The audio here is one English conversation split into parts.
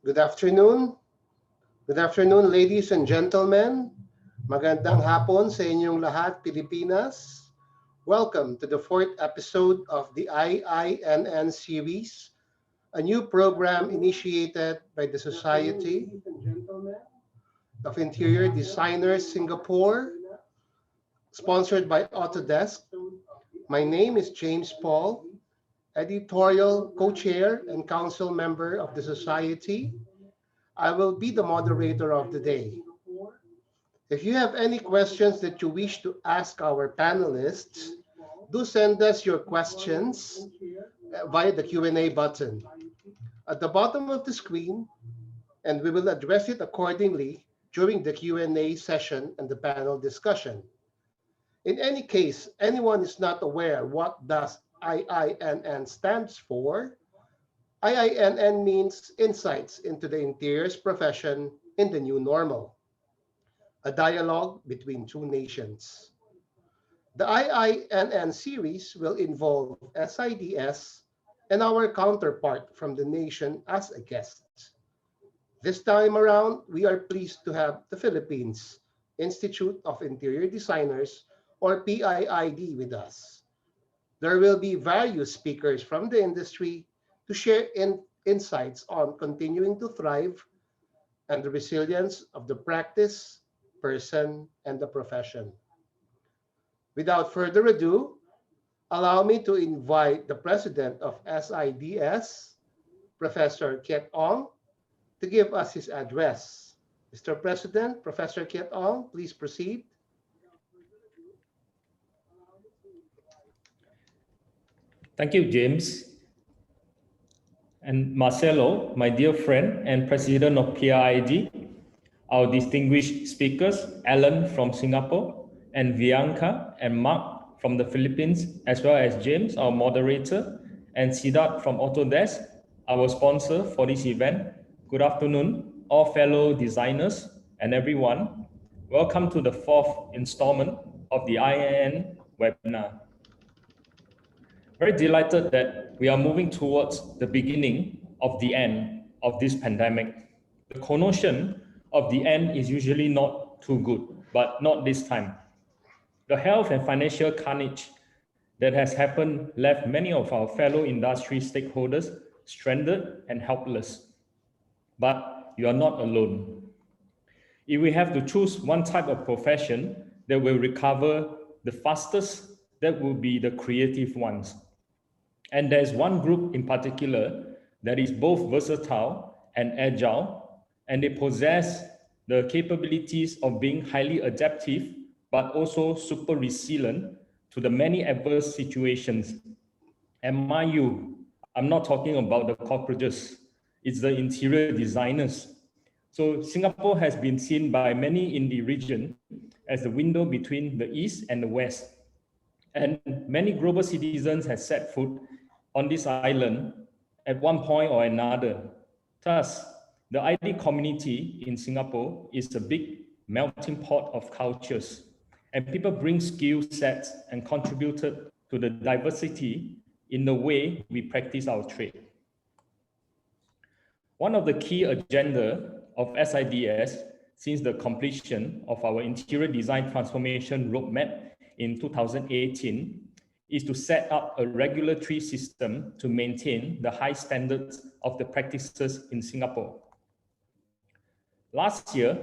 Good afternoon. Good afternoon, ladies and gentlemen. Magandang hapon sa inyong lahat, Pilipinas. Welcome to the fourth episode of the IINN Series, a new program initiated by the Society of Interior Designers Singapore, sponsored by Autodesk. My name is James Paul, editorial co-chair and council member of the Society. I will be the moderator of the day. If you have any questions that you wish to ask our panelists, do send us your questions via the Q&A button at the bottom of the screen, and we will address it accordingly during the Q&A session and the panel discussion. In any case, anyone is not aware what does IINN stands for, IINN means Insights into the Interiors Profession in the New Normal, a dialogue between two nations. The IINN series will involve SIDS and our counterpart from the nation as a guest. This time around, we are pleased to have the Philippines Institute of Interior Designers, or PIID, with us. There will be various speakers from the industry to share insights on continuing to thrive and the resilience of the practice, person, and the profession. Without further ado, allow me to invite the president of SIDS, Professor Kiet Ong, to give us his address. Mr. President, Professor Kiet Ong, please proceed. Thank you, James. And Marcelo, my dear friend and president of PIID, our distinguished speakers, Alan from Singapore, and Bianca and Mark from the Philippines, as well as James, our moderator, and Siddharth from Autodesk, our sponsor for this event. Good afternoon, all fellow designers and everyone. Welcome to the fourth installment of the IINN webinar. Very delighted that we are moving towards the beginning of the end of this pandemic. The connotation of the end is usually not too good, but not this time. The health and financial carnage that has happened left many of our fellow industry stakeholders stranded and helpless. But you are not alone. If we have to choose one type of profession that will recover the fastest, that will be the creative ones. And there's one group in particular that is both versatile and agile, and they possess the capabilities of being highly adaptive, but also super resilient to the many adverse situations. And mind you, I'm not talking about the cockroaches, it's the interior designers. So Singapore has been seen by many in the region as the window between the East and the West. And many global citizens have set foot on this island at one point or another. Thus, the ID community in Singapore is a big melting pot of cultures, and people bring skill sets and contributed to the diversity in the way we practice our trade. One of the key agenda of SIDS since the completion of our interior design transformation roadmap in 2018 is to set up a regulatory system to maintain the high standards of the practices in Singapore. Last year,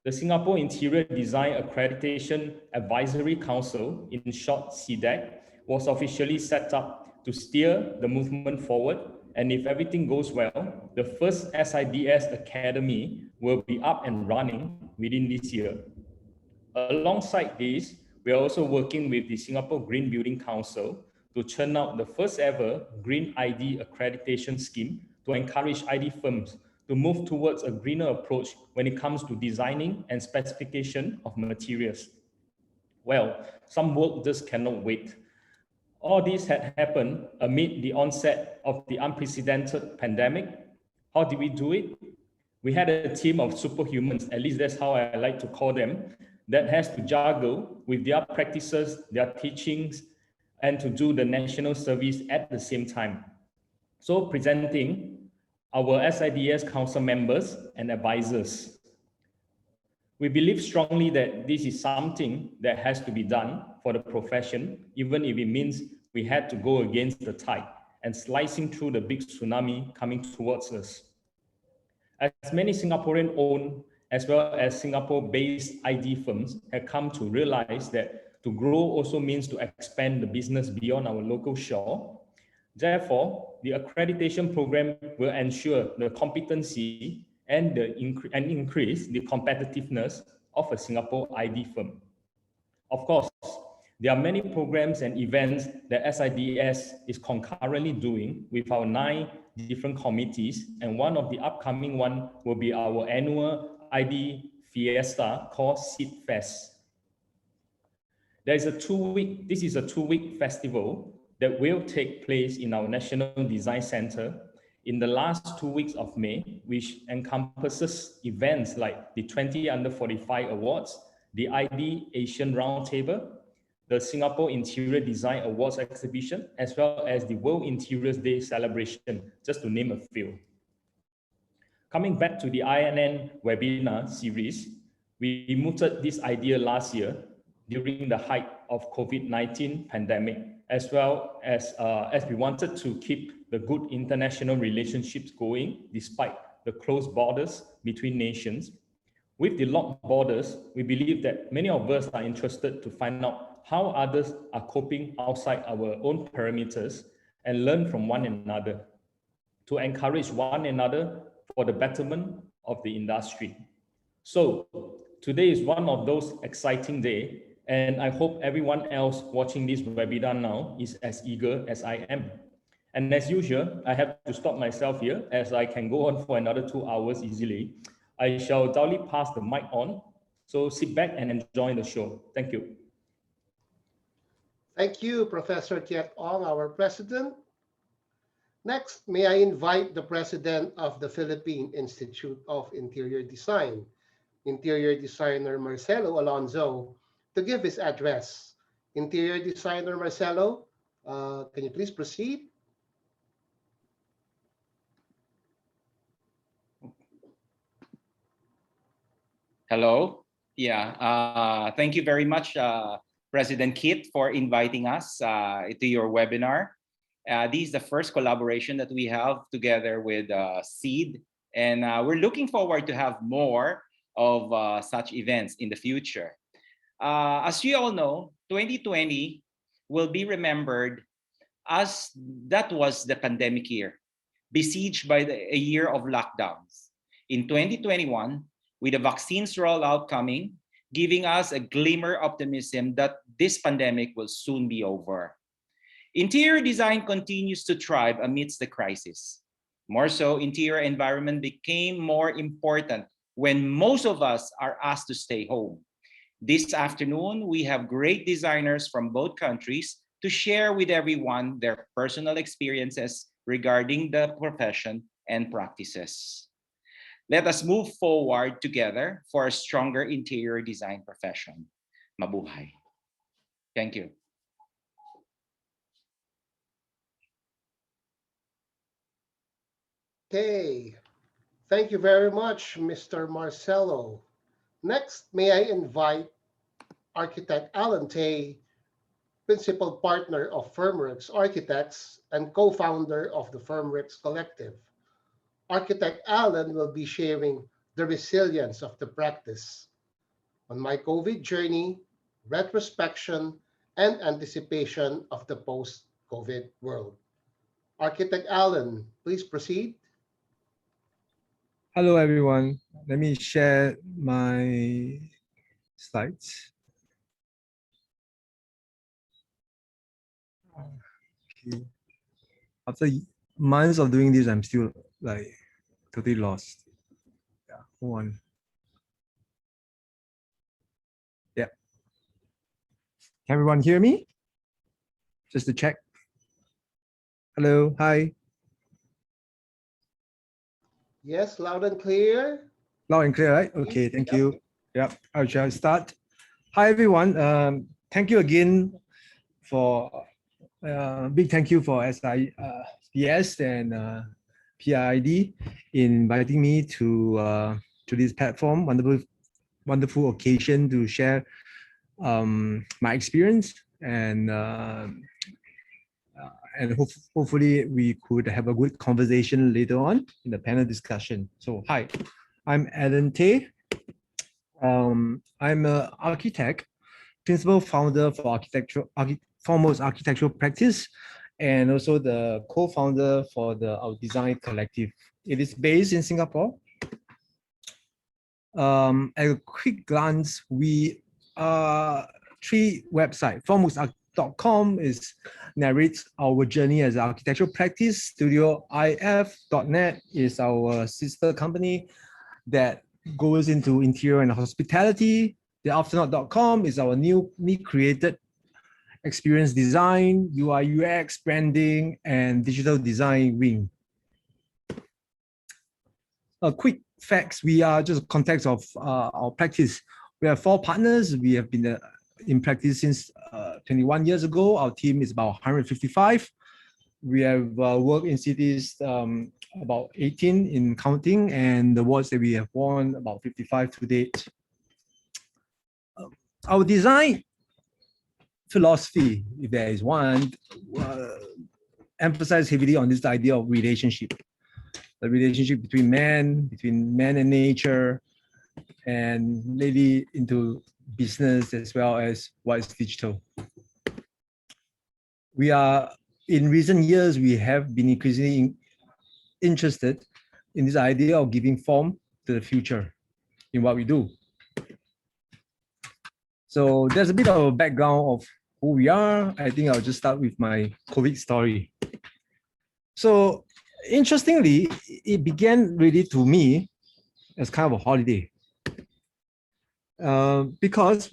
the Singapore Interior Design Accreditation Advisory Council, in short CIDAC, was officially set up to steer the movement forward, and if everything goes well, the first SIDS Academy will be up and running within this year. Alongside this, we are also working with the Singapore Green Building Council to churn out the first ever Green ID accreditation scheme to encourage ID firms to move towards a greener approach when it comes to designing and specification of materials. Well, some work just cannot wait. All this had happened amid the onset of the unprecedented pandemic. How did we do it? We had a team of superhumans, at least that's how I like to call them, that has to juggle with their practices, their teachings, and to do the national service at the same time. So presenting our SIDS council members and advisors. We believe strongly that this is something that has to be done for the profession, even if it means we had to go against the tide and slicing through the big tsunami coming towards us. As many Singaporean-owned as well as Singapore-based ID firms have come to realize that to grow also means to expand the business beyond our local shore. Therefore, the accreditation program will ensure the competency and increase the competitiveness of a Singapore ID firm. Of course, there are many programs and events that SIDS is concurrently doing with our 9 different committees, and one of the upcoming one will be our annual ID Fiesta called Seed Fest. This is a two-week festival that will take place in our National Design Center in the last 2 weeks of May, which encompasses events like the 20 Under 45 Awards, the ID Asian Roundtable, the Singapore Interior Design Awards exhibition, as well as the World Interiors Day celebration, just to name a few. Coming back to the IINN Webinar Series, we mooted this idea last year during the height of COVID-19 pandemic, as well as we wanted to keep the good international relationships going despite the closed borders between nations. With the locked borders, we believe that many of us are interested to find out how others are coping outside our own perimeters and learn from one another to encourage one another for the betterment of the industry. So today is one of those exciting days, and I hope everyone else watching this webinar now is as eager as I am. And as usual, I have to stop myself here as I can go on for another 2 hours easily. I shall duly pass the mic on. So sit back and enjoy the show. Thank you. Thank you, Professor Tiet Ong, our president. Next, may I invite the president of the Philippine Institute of Interior Design, Interior Designer Marcelo Alonzo, to give his address. Interior Designer Marcelo, can you please proceed? Hello. Yeah. Thank you very much, President Kit, for inviting us to your webinar. This is the first collaboration that we have together with SEED, and we're looking forward to have more of such events in the future. As you all know, 2020 will be remembered as that was the pandemic year, besieged by a year of lockdowns. In 2021, with the vaccines rollout coming, giving us a glimmer of optimism that this pandemic will soon be over. Interior design continues to thrive amidst the crisis. More so, interior environment became more important when most of us are asked to stay home. This afternoon, we have great designers from both countries to share with everyone their personal experiences regarding the profession and practices. Let us move forward together for a stronger interior design profession. Mabuhay. Thank you. Okay, thank you very much, Mr. Marcelo. Next, may I invite Architect Alan Tay, Principal Partner of Firmworks Architects and co-founder of the Firmworks Collective. Architect Alan will be sharing the resilience of the practice on my COVID journey, retrospection, and anticipation of the post-COVID world. Architect Alan, please proceed. Hello, everyone. Let me share my slides. Okay. After months of doing this, I'm still like totally lost. Yeah, hold on. Yeah. Can everyone hear me? Just to check. Hello, hi. Yes, loud and clear. Loud and clear, right? Okay, thank you. Yeah, I shall start. Hi, everyone. Thank you again for big thank you for SIDS and PIID in inviting me to this platform. Wonderful occasion to share my experience and hopefully we could have a good conversation later on in the panel discussion. So hi, I'm Alan Tay. I'm an architect, principal founder for Foremost Architectural Practice, and also the co-founder for our design collective. It is based in Singapore. At a quick glance, we are three websites. Foremost.com narrates our journey as an architectural practice. StudioIF.net is our sister company that goes into interior and hospitality. TheAfternote.com is our newly created experience design, UI UX, branding, and digital design wing. A quick facts, we are just context of our practice. We have 4 partners. We have been in practice since 21 years ago. Our team is about 155. We have worked in cities about 18 in counting, and the awards that we have won about 55 to date. Our design philosophy, if there is one, emphasize heavily on this idea of relationship. The relationship between man and nature, and maybe into business as well as what is digital. We are, in recent years, we have been increasingly interested in this idea of giving form to the future in what we do. So there's a bit of a background of who we are. I think I'll just start with my COVID story. So interestingly, it began really to me as kind of a holiday. Because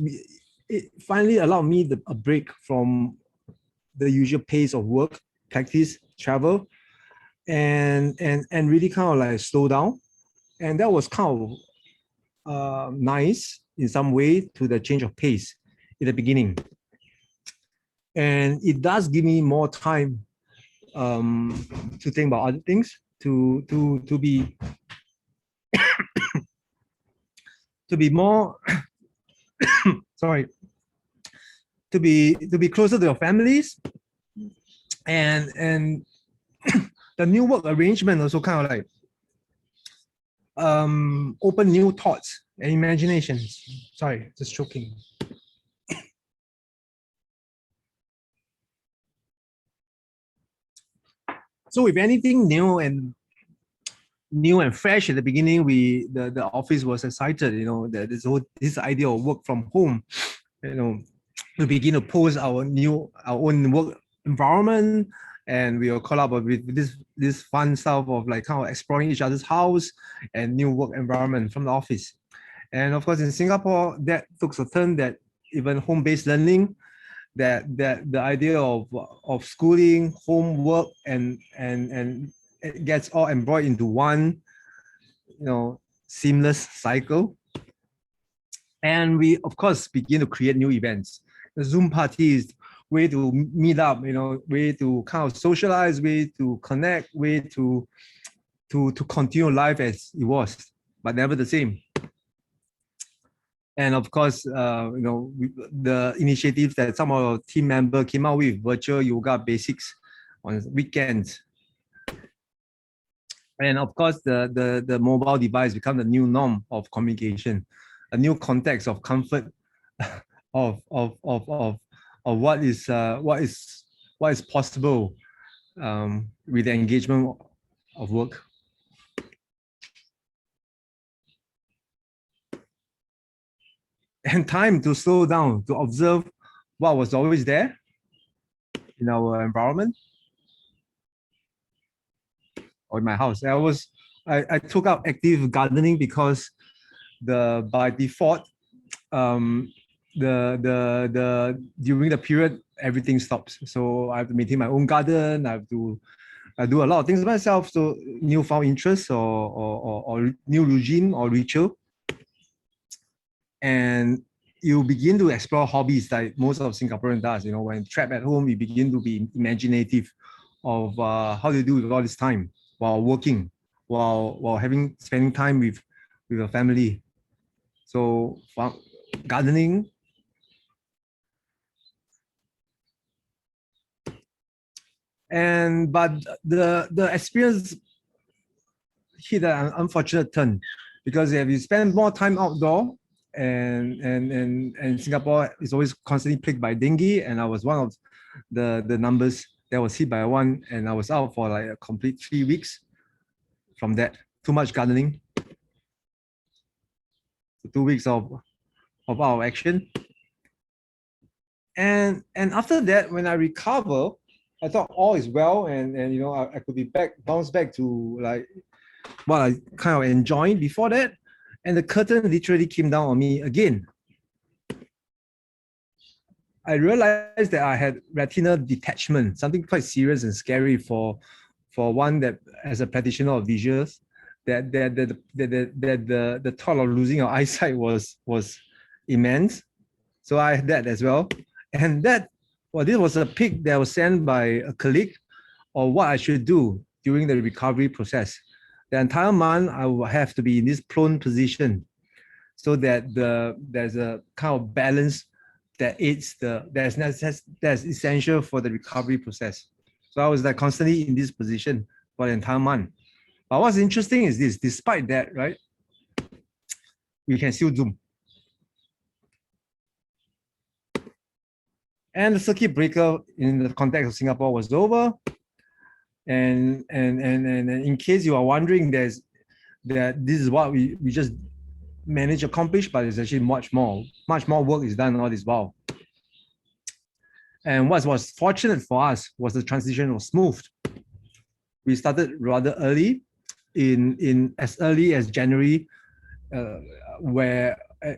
it finally allowed me a break from the usual pace of work, practice, travel, and really kind of like slow down. And that was kind of nice in some way to the change of pace in the beginning. And it does give me more time to think about other things, to be to be more sorry, to be closer to your families, and the new work arrangement also kind of like open new thoughts and imaginations. Sorry, just choking. So if anything new and fresh at the beginning, the office was excited, you know, that this idea of work from home, you know, we begin to pose our own work environment, and we will collaborate with this fun stuff of like kind of exploring each other's house and new work environment from the office. And of course, in Singapore, that took a turn that even home-based learning, that the idea of schooling, homework, and it gets all embroidered into one, you know, seamless cycle. And we, of course, begin to create new events. The Zoom parties, way to meet up, you know, way to kind of socialize, way to connect, way to continue life as it was, but never the same. And of course, you know, the initiatives that some of our team members came out with, virtual yoga basics on weekends. And of course, the mobile device become the new norm of communication, a new context of comfort of what is possible with the engagement of work. And time to slow down, to observe what was always there in our environment or in my house. I took up active gardening because by default, during the period, everything stops. So I have to maintain my own garden. I do a lot of things myself. So newfound interest or new regime or ritual. And you begin to explore hobbies like most of Singaporeans does. You know, when trapped at home, you begin to be imaginative of how to do with all this time. while working, while spending time with your family. So gardening. But the experience hit an unfortunate turn, because if you spend more time outdoor, and Singapore is always constantly plagued by dengue, and I was one of the numbers that was hit by one, and I was out for like a complete 3 weeks from that. Too much gardening. 2 weeks of our action. And after that, when I recover, I thought all is well, and you know, I could be bounce back to like what I kind of enjoyed before that. And the curtain literally came down on me again. I realized that I had retinal detachment, something quite serious and scary for one that, as a practitioner of visuals, that the thought of losing your eyesight was immense. So I had that as well. And this was a pic that was sent by a colleague of what I should do during the recovery process. The entire month, I will have to be in this prone position, so that there's a kind of balance that that's essential for the recovery process. So I was like constantly in this position for the entire month. But what's interesting is this: despite that, right, we can still Zoom. And the circuit breaker in the context of Singapore was over. And in case you are wondering, that this is what we just managed to accomplish, but it's actually much more work is done all this while. And what was fortunate for us was the transition was smooth. We started rather early, in as early as January, where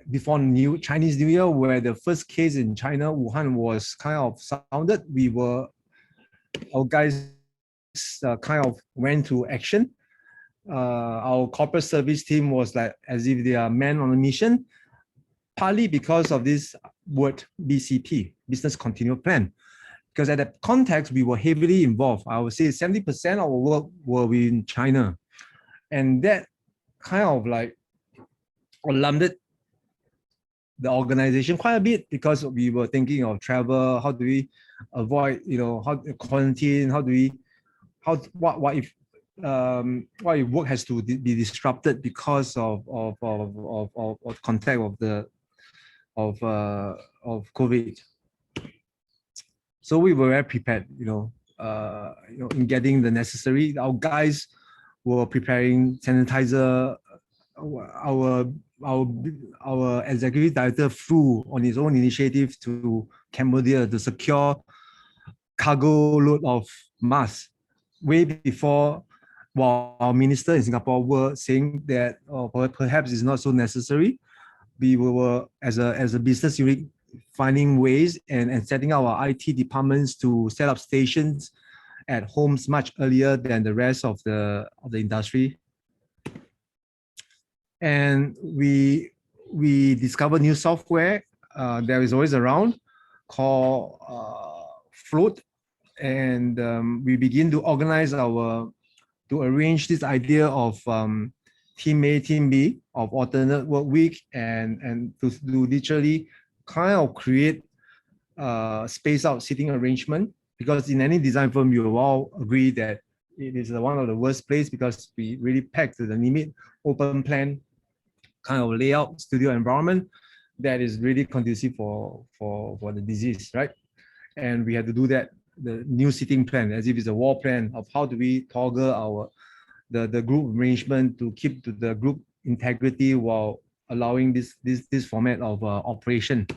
before Chinese New Year, where the first case in China, Wuhan, was kind of sounded. Our guys kind of went to action. Our corporate service team was like as if they are men on a mission, partly because of this word BCP, Business Continuity Plan. Because at that context, we were heavily involved. I would say 70% of our work were in China. And that kind of like alarmed the organization quite a bit, because we were thinking of travel. How do we avoid, how quarantine? What if work has to be disrupted because of contact of COVID? So we were very prepared, in getting the necessary. Our guys were preparing sanitizer. Our executive director flew on his own initiative to Cambodia to secure cargo load of masks way before, while our minister in Singapore were saying that perhaps it's not so necessary. We were, as a business unit, finding ways and setting up our IT departments to set up stations at homes much earlier than the rest of the industry. And we discovered new software that is always around, called Float, and we begin to organize to arrange this idea of team A, team B, of alternate work week, and to literally kind of create space out seating arrangement. Because in any design firm, you will all agree that it is one of the worst place, because we really packed to the limit, open plan kind of layout, studio environment that is really conducive for the disease, right? And we had to do that, the new seating plan, as if it's a wall plan of how do we toggle the group arrangement to keep to the group integrity while allowing this format of operation.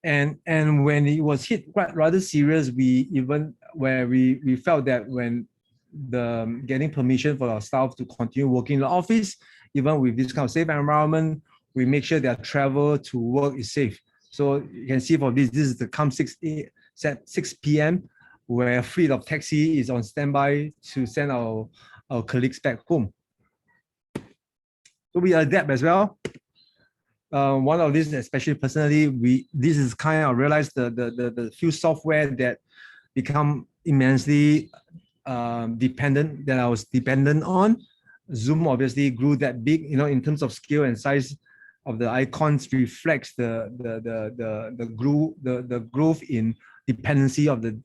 And when it was hit rather serious, we felt that when getting permission for our staff to continue working in the office, even with this kind of safe environment, we make sure their travel to work is safe. So you can see from this is the come 6 p.m. where a fleet of taxi is on standby to send our colleagues back home. So we adapt as well. One of these, especially personally, this is kind of realized the few software that become immensely dependent that I was dependent on. Zoom obviously grew that big, in terms of scale and size of the icons reflects the growth in dependency of the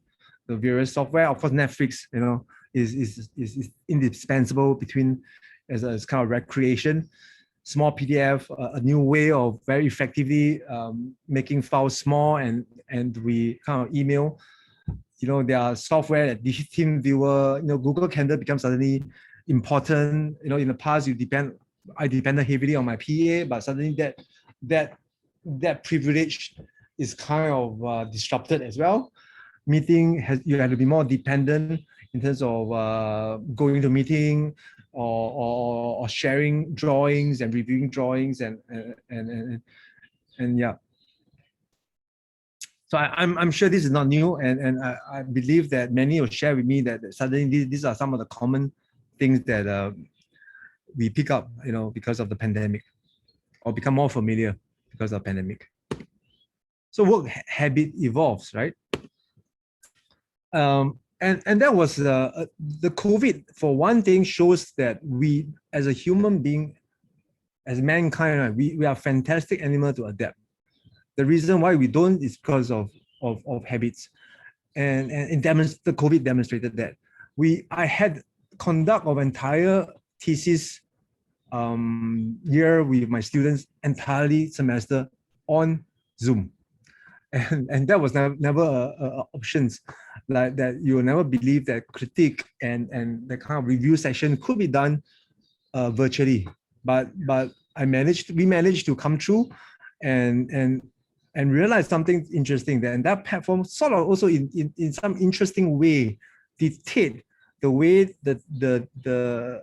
various software. Of course, Netflix, is indispensable between as kind of recreation. Small PDF, a new way of very effectively making files small, and we kind of email. There are software that the team viewer, Google Calendar becomes suddenly important. In the past, I depended heavily on my PA, but suddenly that privilege is kind of disrupted as well. You have to be more dependent in terms of going to meeting or sharing drawings and reviewing drawings and yeah. So I'm sure this is not new, and I believe that many will share with me that suddenly these are some of the common things that we pick up, because of the pandemic, or become more familiar because of the pandemic. So work habit evolves, right? And that was the COVID, for one thing, shows that we as a human being, as mankind, we are fantastic animal to adapt. The reason why we don't is because of habits, and the COVID demonstrated that. I had conduct of entire thesis year with my students entirely semester on Zoom, and that was never a options. Like that, you will never believe that critique and the kind of review session could be done virtually, but we managed to come through and realize something interesting, that platform sort of also in some interesting way dictate the way the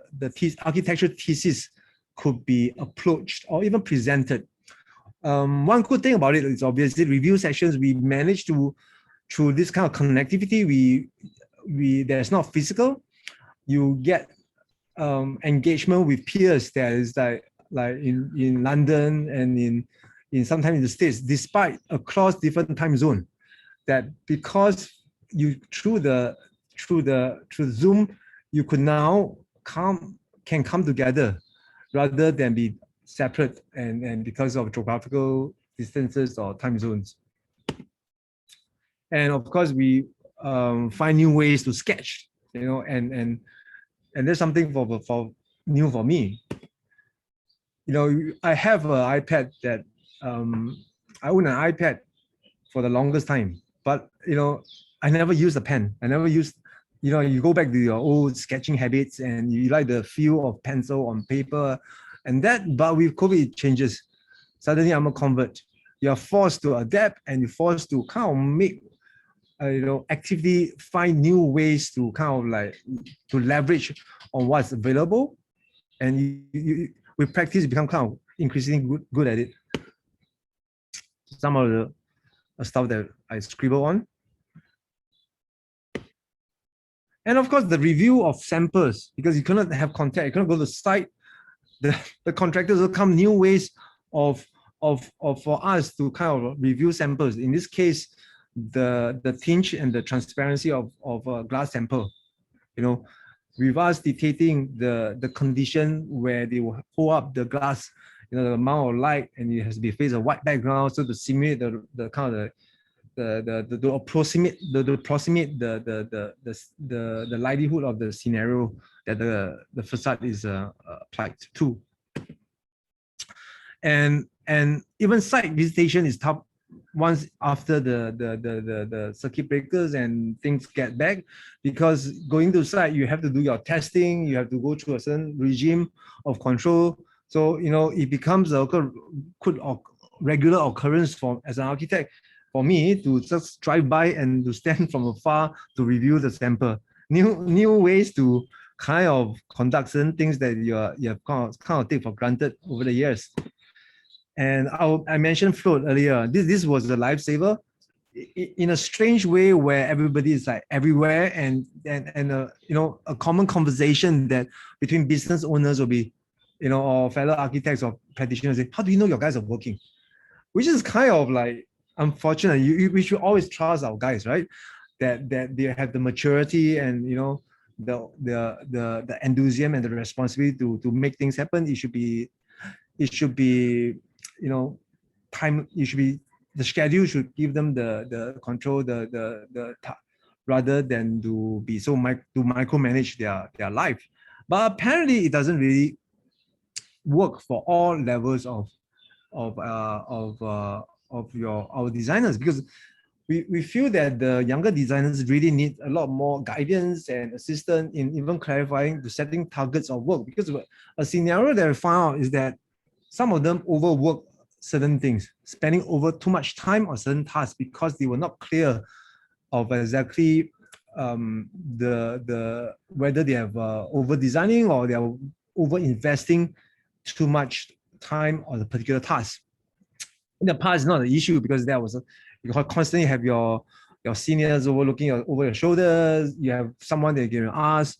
architecture thesis could be approached or even presented. One good thing about it is obviously review sessions, we managed to, through this kind of connectivity, there's not physical, you get engagement with peers that is like in London and in sometimes in the States, despite across different time zone, that because you through Zoom, you could now can come together rather than be separate and because of geographical distances or time zones. And of course, we find new ways to sketch, and there's something for new for me. I have an iPad that I own an iPad for the longest time, but I never use a pen. I never use, you go back to your old sketching habits and you like the feel of pencil on paper, but with COVID it changes. Suddenly I'm a convert. You're forced to adapt and you're forced to kind of make, actively find new ways to kind of like to leverage on what's available, and you with practice you become kind of increasingly good at it. Some of the stuff that I scribble on. And of course, the review of samples, because you cannot have contact, you cannot go to the site. The contractors will come new ways of for us to kind of review samples. In this case, the tinge and the transparency of a glass sample, with us dictating the condition where they will hold up the glass, the amount of light, and it has to be face a white background, so to simulate the kind of the approximate the likelihood of the scenario that the facade is applied to. And even site visitation is tough once after the circuit breakers and things get back, because going to site you have to do your testing, you have to go through a certain regime of control. So it becomes a regular occurrence as an architect for me to just drive by and to stand from afar to review the sample. New ways to kind of conduct certain things that you have kind of take for granted over the years. And I mentioned float earlier. This was a lifesaver in a strange way, where everybody is like everywhere, and a common conversation that between business owners will be, or fellow architects or practitioners say, how do you know your guys are working? Which is kind of like unfortunate. We should always trust our guys, right? That they have the maturity and the enthusiasm and the responsibility to make things happen. It should be, you know, time. It should be, the schedule should give them the control, rather than to be so to micromanage their life. But apparently, it doesn't really work for all levels of our designers, because we feel that the younger designers really need a lot more guidance and assistance in even clarifying the setting targets of work. Because a scenario that we found out is that some of them overwork certain things, spending over too much time on certain tasks because they were not clear of exactly the whether they have over designing or they are over investing too much time on a particular task. In the past, it's not an issue because there was you constantly have your seniors overlooking over your shoulders. You have someone that you can ask.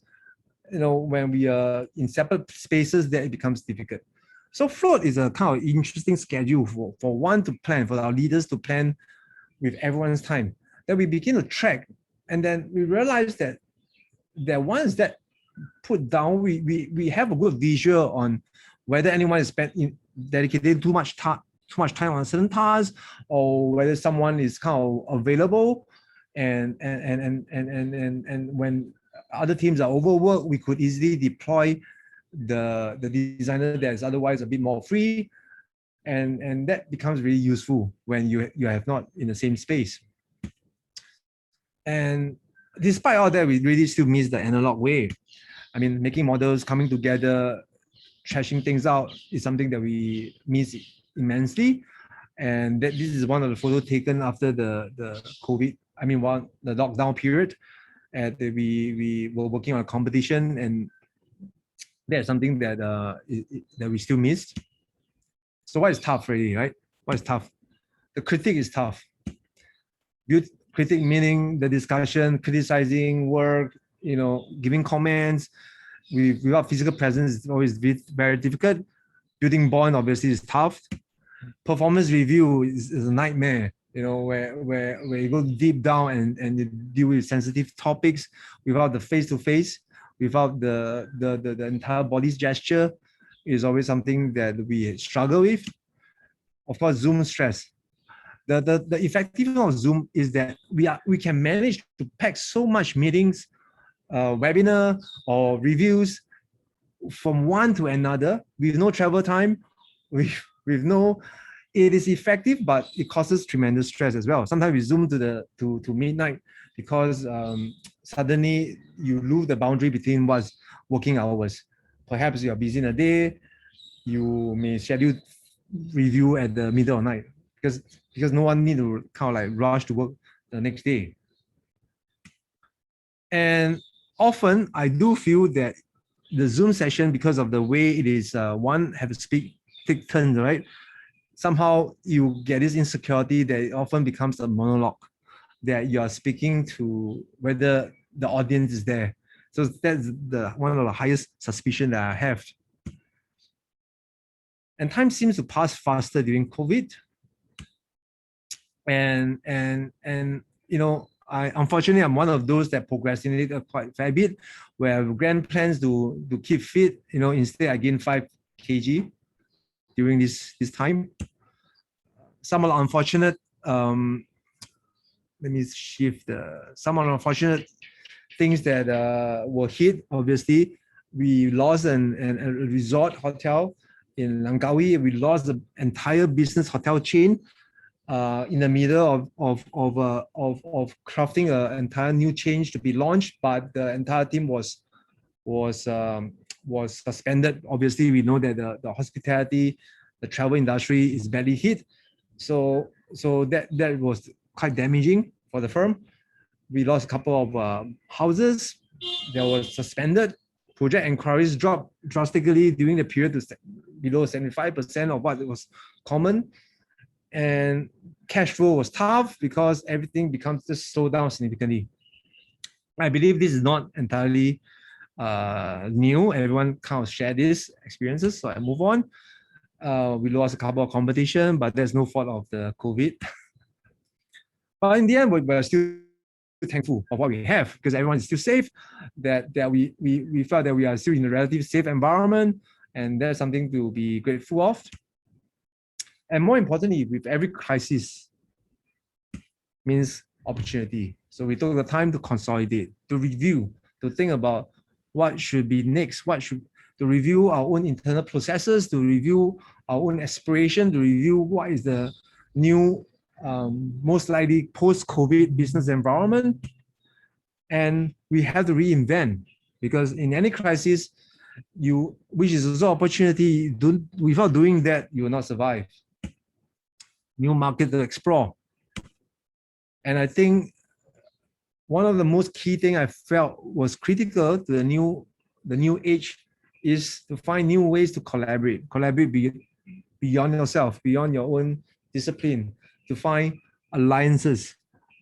You know, when we are in separate spaces, that it becomes difficult. So float is a kind of interesting schedule for one to plan, for our leaders to plan with everyone's time. Then we begin to track, and then we realize that once that put down, we have a good visual on whether anyone is dedicated too much time on a certain task, or whether someone is kind of available, and when other teams are overworked, we could easily deploy the designer that is otherwise a bit more free, and that becomes really useful when you have not in the same space. And despite all that, we really still miss the analog way. I mean, making models, coming together, trashing things out is something that we miss immensely. And that this is one of the photos taken after the COVID, the lockdown period. And we were working on a competition, and that's something that that we still missed. So what is tough really, right? What is tough? The critique is tough. Critique meaning the discussion, criticizing work, giving comments. Without physical presence, it's always very difficult. Building bond obviously is tough. Performance review is a nightmare. Where you go deep down and you deal with sensitive topics without the face-to-face, without the entire body's gesture, is always something that we struggle with. Of course, Zoom stress. The effectiveness of Zoom is that we can manage to pack so much meetings, webinar or reviews from one to another with no travel time, with no. It is effective, but it causes tremendous stress as well. Sometimes we Zoom to midnight because suddenly you lose the boundary between what's working hours. Perhaps you are busy in a day, you may schedule review at the middle of night because no one need to kind of like rush to work the next day. And often I do feel that the Zoom session, because of the way it is, one have to take turns, right? Somehow you get this insecurity that it often becomes a monologue, that you are speaking to whether the audience is there. So that's one of the highest suspicion that I have. And time seems to pass faster during COVID. And unfortunately, I'm one of those that procrastinated quite a fair bit, where I have grand plans to keep fit. Instead I gained 5 kg during this time. Some of the unfortunate, let me shift some of the unfortunate things that were hit. Obviously, we lost a resort hotel in Langkawi. We lost the entire business hotel chain in the middle of crafting an entire new change to be launched, but the entire team was suspended. Obviously, we know that the hospitality, the travel industry is badly hit. So that was quite damaging for the firm. We lost a couple of houses that were suspended. Project inquiries dropped drastically during the period to below 75% of what was common. And cash flow was tough because everything becomes just slowed down significantly. I believe this is not entirely new. Everyone kind of share these experiences, so I move on. We lost a couple of competition, but there's no fault of the COVID. But in the end, we're still thankful of what we have because everyone is still safe, that we felt that we are still in a relatively safe environment, and that's something to be grateful of. And more importantly, with every crisis means opportunity. So we took the time to consolidate, to review, to think about what should be next, to review our own internal processes, to review our own aspiration, to review what is the new, most likely post-COVID business environment. And we have to reinvent, because in any crisis, which is also opportunity, without doing that, you will not survive. New market to explore. And I think one of the most key thing I felt was critical to the new age is to find new ways to collaborate beyond yourself, beyond your own discipline, to find alliances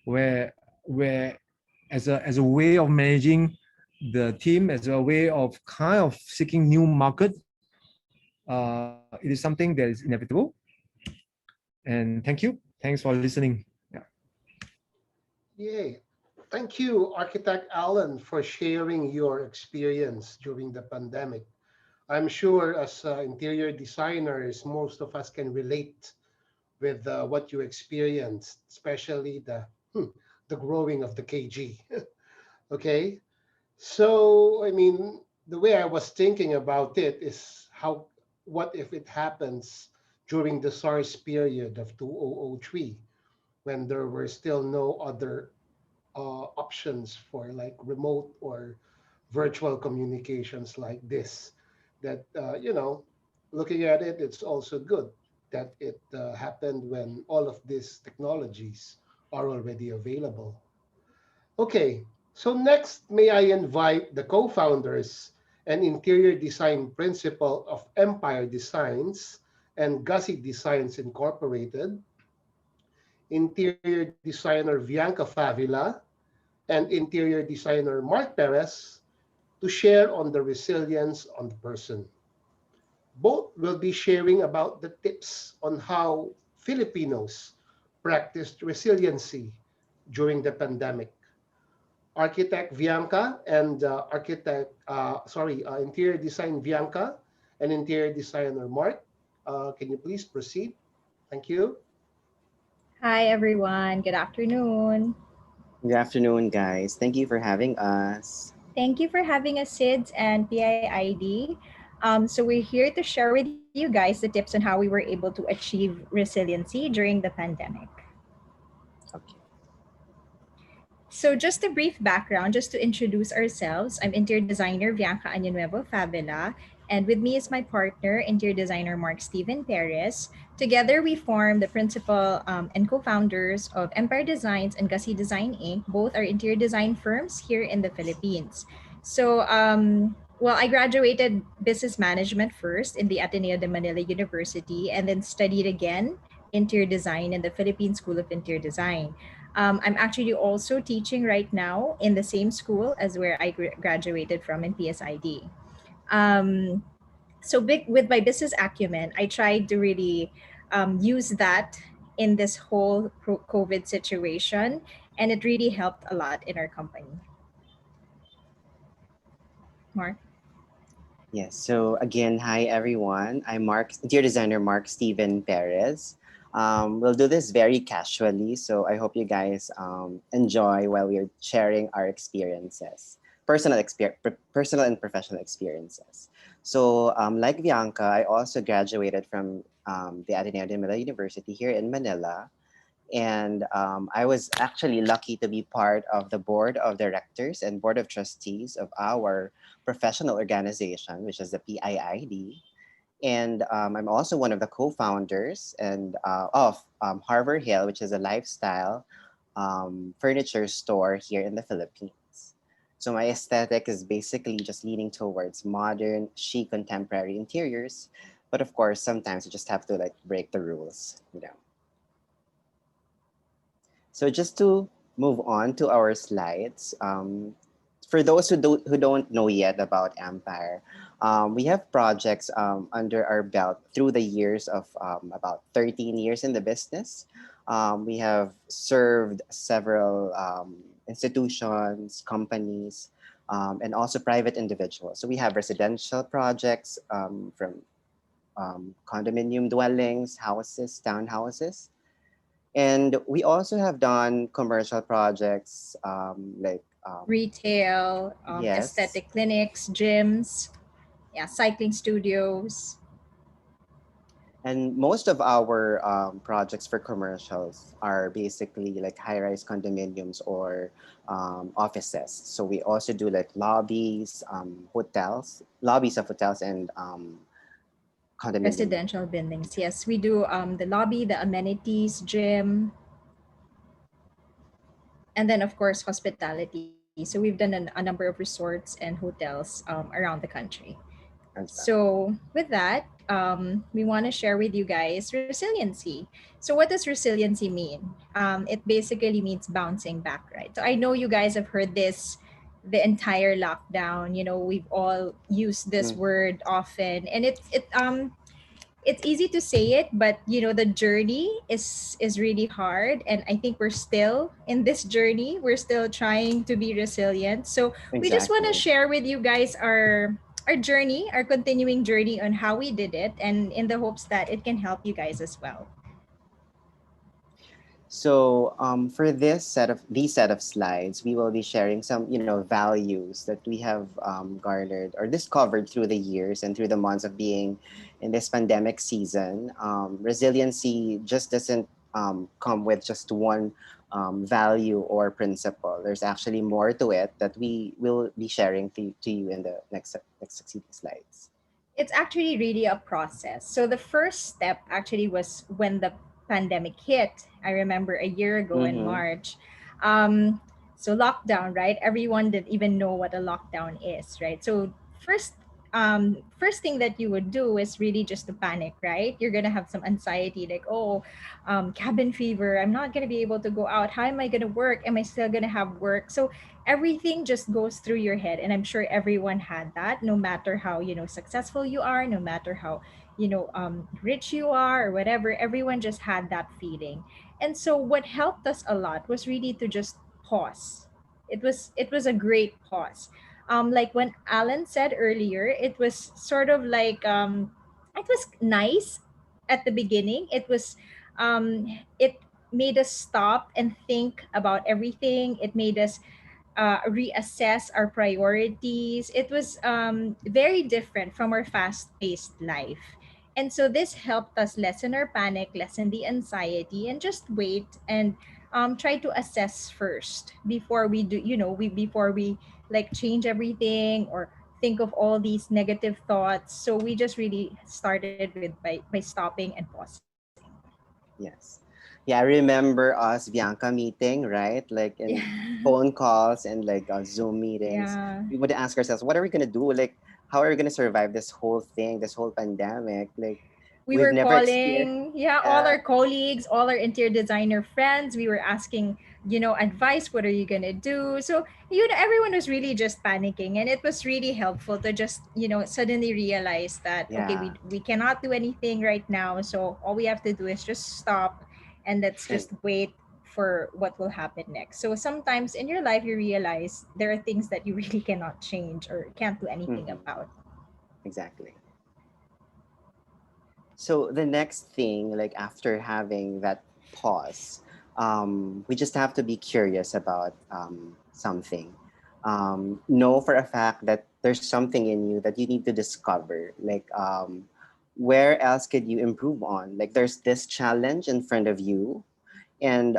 where as a way of managing the team, as a way of kind of seeking new market. It is something that is inevitable. And thank you. Thanks for listening. Yeah. Yay. Thank you, Architect Alan, for sharing your experience during the pandemic. I'm sure as interior designers, most of us can relate with what you experienced, especially the growing of the KG. Okay. So, I mean, the way I was thinking about it is what if it happens during the SARS period of 2003, when there were still no other options for like remote or virtual communications like this. That, looking at it, it's also good that it happened when all of these technologies are already available. Okay, so next, may I invite the co-founders and interior design principal of Empire Designs and Gussie Designs Incorporated, interior designer Bianca Favila, and interior designer Mark Perez, to share on the resilience on the person. Both will be sharing about the tips on how Filipinos practiced resiliency during the pandemic. Architect Bianca and interior design Bianca and interior designer Mark. Can you please proceed? Thank you. Hi, everyone. Good afternoon. Good afternoon, guys. Thank you for having us. Thank you for having us, SIDS and PIID. So we're here to share with you guys the tips on how we were able to achieve resiliency during the pandemic. Okay. So just a brief background, just to introduce ourselves, I'm interior designer Bianca Favela, and with me is my partner, interior designer Mark Steven Perez. Together, we form the principal and co-founders of Empire Designs and Gussie Design Inc. Both are interior design firms here in the Philippines. So, I graduated business management first in the Ateneo de Manila University and then studied again interior design in the Philippine School of Interior Design. I'm actually also teaching right now in the same school as where I graduated from in PSID. With my business acumen, I tried to really use that in this whole COVID situation, and it really helped a lot in our company. Mark? Yes. So again, hi everyone. I'm interior designer Mark Steven Perez. We'll do this very casually, so I hope you guys enjoy while we're sharing our experiences, personal and professional experiences. So like Bianca, I also graduated from the Ateneo de Manila University here in Manila. And I was actually lucky to be part of the board of directors and board of trustees of our professional organization, which is the PIID. And I'm also one of the co-founders of Harbor Hill, which is a lifestyle furniture store here in the Philippines. So my aesthetic is basically just leaning towards modern, chic, contemporary interiors. But of course, sometimes you just have to like break the rules, you know. So just to move on to our slides, for those who don't know yet about Empire, we have projects under our belt through the years of about 13 years in the business. We have served several institutions, companies, and also private individuals. So we have residential projects from condominium dwellings, houses, townhouses. And we also have done commercial projects Retail, yes, aesthetic clinics, gyms, yeah, cycling studios. and most of our projects for commercials are basically like high-rise condominiums or offices. So we also do like lobbies, hotels, lobbies of hotels, and condominium. Residential buildings. Yes, we do the lobby, the amenities, gym, and then of course hospitality. So we've done a number of resorts and hotels around the country. As well. So with that, we want to share with you guys resiliency. So what does resiliency mean? It basically means bouncing back, right? So I know you guys have heard this the entire lockdown. You know, we've all used this Mhm. word often, and it's easy to say it, but you know the journey is really hard, and I think we're still in this journey. We're still trying to be resilient. So we just want to Exactly. share with you guys our journey, our continuing journey on how we did it, and in the hopes that it can help you guys as well. So for these set of slides, we will be sharing some values that we have garnered or discovered through the years and through the months of being in this pandemic season. Resiliency just doesn't come with just one value or principle. There's actually more to it that we will be sharing to you in the next succeeding slides. It's actually really a process. So the first step actually was when the pandemic hit. I remember a year ago in Mm-hmm. March. So lockdown, right? Everyone didn't even know what a lockdown is, right? So first first thing that you would do is really just to panic, right? You're gonna have some anxiety, like, oh, cabin fever. I'm not gonna be able to go out. How am I gonna work? Am I still gonna have work? So everything just goes through your head, and I'm sure everyone had that, no matter how successful you are, no matter how rich you are or whatever. Everyone just had that feeling. And so what helped us a lot was really to just pause. It was a great pause. Like when Alan said earlier, it was sort of like it was nice at the beginning. It made us stop and think about everything. It made us reassess our priorities. It was very different from our fast paced life. And so this helped us lessen our panic, lessen the anxiety, and just wait and try to assess first before we do, before we like change everything or think of all these negative thoughts. So we just really started with by stopping and pausing. Yes. Yeah, I remember us Bianca meeting, right? Like in Yeah. phone calls and like Zoom meetings. Yeah. We would ask ourselves, what are we gonna do? Like, how are we gonna survive this whole thing, this whole pandemic? Like, We we've were never experienced. calling, yeah, all Yeah, our colleagues, all our interior designer friends. We were asking, advice. What are you gonna do? So everyone was really just panicking, and it was really helpful to just suddenly realize that okay, yeah, we cannot do anything right now. So all we have to do is just stop, and let's and just wait for what will happen next. So sometimes in your life, you realize there are things that you really cannot change or can't do anything mhm, about. exactly. So the next thing, like after having that pause, we just have to be curious about something. Know for a fact that there's something in you that you need to discover. Like, where else could you improve on? Like, there's this challenge in front of you, and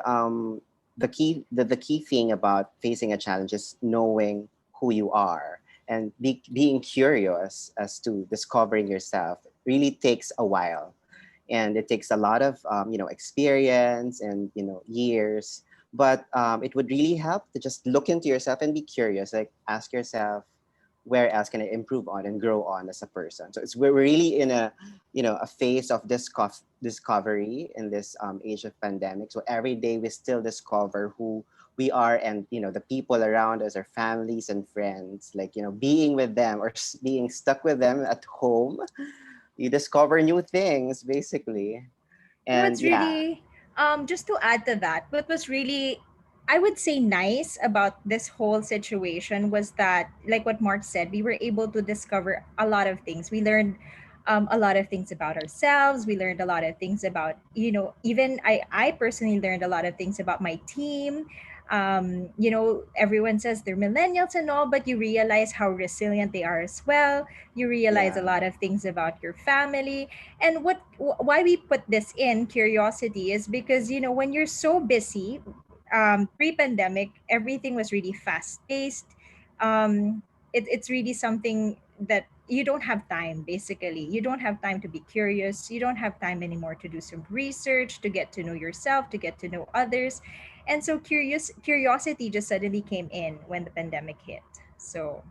the key thing about facing a challenge is knowing who you are and being curious as to discovering yourself really takes a while, and it takes a lot of experience and years, but it would really help to just look into yourself and be curious, like ask yourself, where else can I improve on and grow on as a person? So we're really in a a phase of discovery in this age of pandemic. So every day we still discover who we are, and the people around us, our families and friends, like being with them or being stuck with them at home, you discover new things basically. And What's yeah. really just to add to that, what was really I would say nice about this whole situation was that, like what Mark said, we were able to discover a lot of things. We learned a lot of things about ourselves. We learned a lot of things about, even I personally learned a lot of things about my team. Everyone says they're millennials and all, but you realize how resilient they are as well. You realize a Yeah. lot of things about your family. And why we put this in curiosity is because, when you're so busy, pre-pandemic, everything was really fast-paced. It's really something that you don't have time. Basically, you don't have time to be curious. You don't have time anymore to do some research, to get to know yourself, to get to know others. And so curiosity just suddenly came in when the pandemic hit. So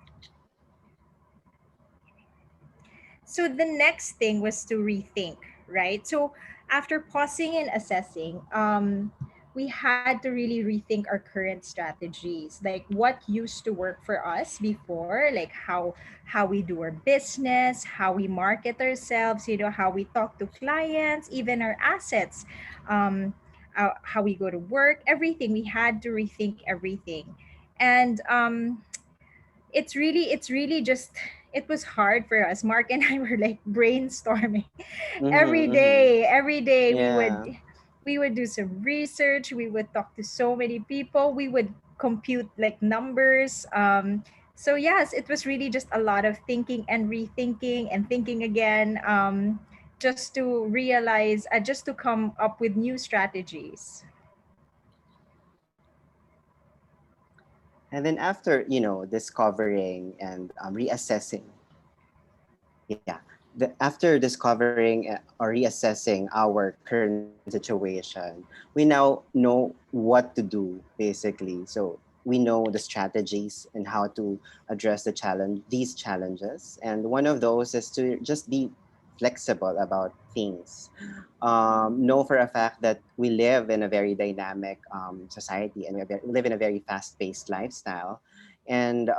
the next thing was to rethink, right? So after pausing and assessing, we had to really rethink our current strategies, like what used to work for us before, like how we do our business, how we market ourselves, how we talk to clients, even our assets, how we go to work, everything. We had to rethink everything, and it's really just, it was hard for us. Mark and I were like brainstorming every Mm-hmm, mm-hmm. day. Every day Yeah. we would do some research. We would talk to so many people. We would compute like numbers. So yes, it was really just a lot of thinking and rethinking and thinking again, just to realize, just to come up with new strategies. And then after, discovering and reassessing, yeah, after discovering or reassessing our current situation, we now know what to do, basically. So we know the strategies and how to address these challenges. And one of those is to just be flexible about things. Know for a fact that we live in a very dynamic society, and we live in a very fast-paced lifestyle, and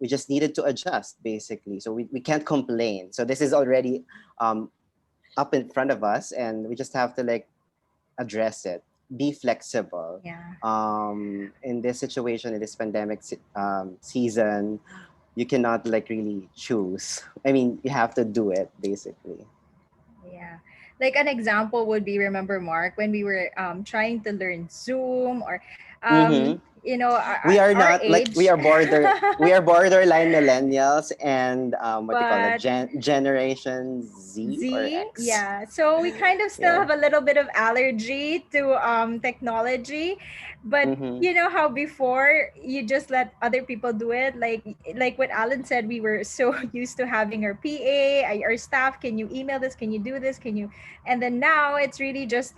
we just needed to adjust, basically. So we can't complain. So this is already um, up in front of us, and we just have to like address it, be flexible. Yeah. In this situation, in this pandemic season, you cannot like really choose. I mean, you have to do it, basically. Yeah. Like an example would be, remember Mark, when we were trying to learn Zoom, or Mm-hmm. We are our not like, age. we are borderline millennials, and what do you call it, But generation Z or Z, X. yeah. So we kind of still Yeah. have a little bit of allergy to technology, but Mm-hmm. you know how before you just let other people do it, like what Alan said, we were so used to having our PA, our staff. Can you email this? Can you do this? Can you? And then now it's really just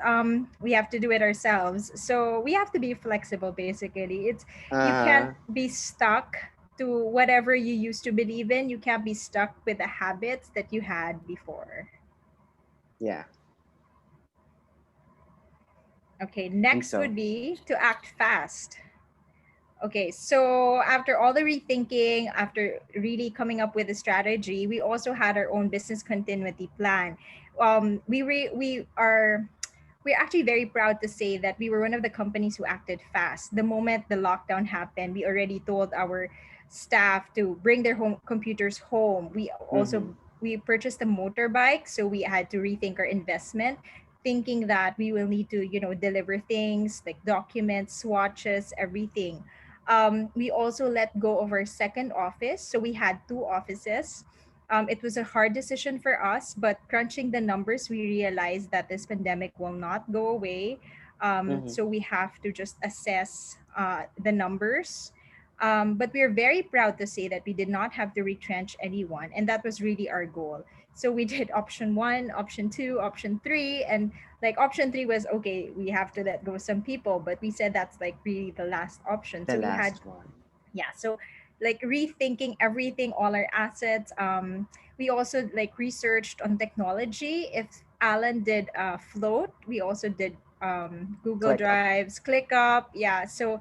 we have to do it ourselves. So we have to be flexible. Basically, it's you can't uh be stuck to whatever you used to believe in. You can't be stuck with the habits that you had before. yeah, Okay, I think next so. would be to act fast. Okay, so after all the rethinking, after really coming up with a strategy, we also had our own business continuity plan. We're actually very proud to say that we were one of the companies who acted fast. The moment the lockdown happened, we already told our staff to bring their home computers home. Mm-hmm. We purchased a motorbike, so we had to rethink our investment, thinking that we will need to, deliver things like documents, swatches, everything. We also let go of our second office, so we had two offices. It was a hard decision for us, but crunching the numbers, we realized that this pandemic will not go away. Mm-hmm. So we have to just assess the numbers. But we are very proud to say that we did not have to retrench anyone, and that was really our goal. So we did option one, option two, option three, and like option three was okay, we have to let go some people, but we said that's like really the last option. The So we had, last one. yeah, so like rethinking everything, all our assets. We also like researched on technology. If Alan did Float, we also did Google Click up. Drives, ClickUp. Yeah, so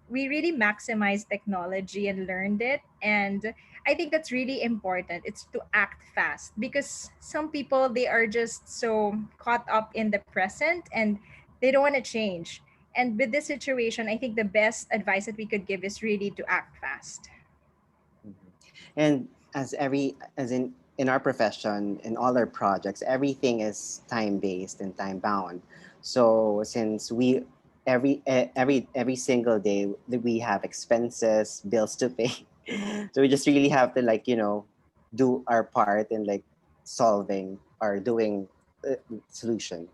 we really maximized technology and learned it. And I think that's really important. It's to act fast, because some people, they are just so caught up in the present and they don't want to change. And with this situation, I think the best advice that we could give is really to act fast. Mhm. And as in our profession, in all our projects, everything is time based and time bound. So since we every single day that we have expenses, bills to pay, so we just really have to, like, do our part in, like, solving or doing solution.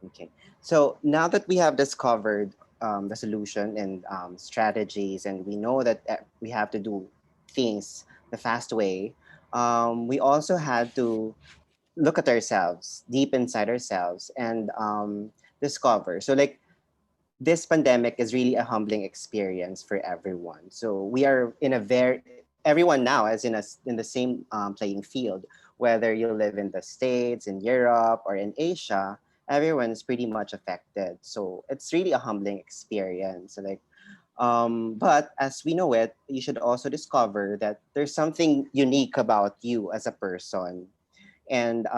Okay. So now that we have discovered the solution and strategies, and we know that we have to do things the fast way, we also had to look at ourselves, deep inside ourselves, and discover. So, like, this pandemic is really a humbling experience for everyone. So we are in a everyone now is in the same playing field, whether you live in the States, in Europe, or in Asia. Everyone is pretty much affected. So it's really a humbling experience. So, like, but as we know it, you should also discover that there's something unique about you as a person, and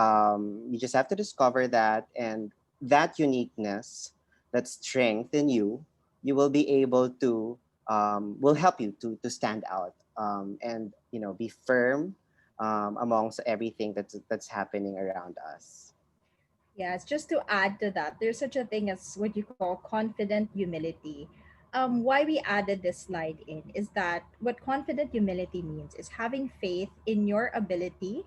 you just have to discover that, and that uniqueness, that strength in you, you will be able to will help you to stand out, and be firm amongst everything that's happening around us. Yes, just to add to that, there's such a thing as what you call confident humility. Why we added this slide in is that what confident humility means is having faith in your ability.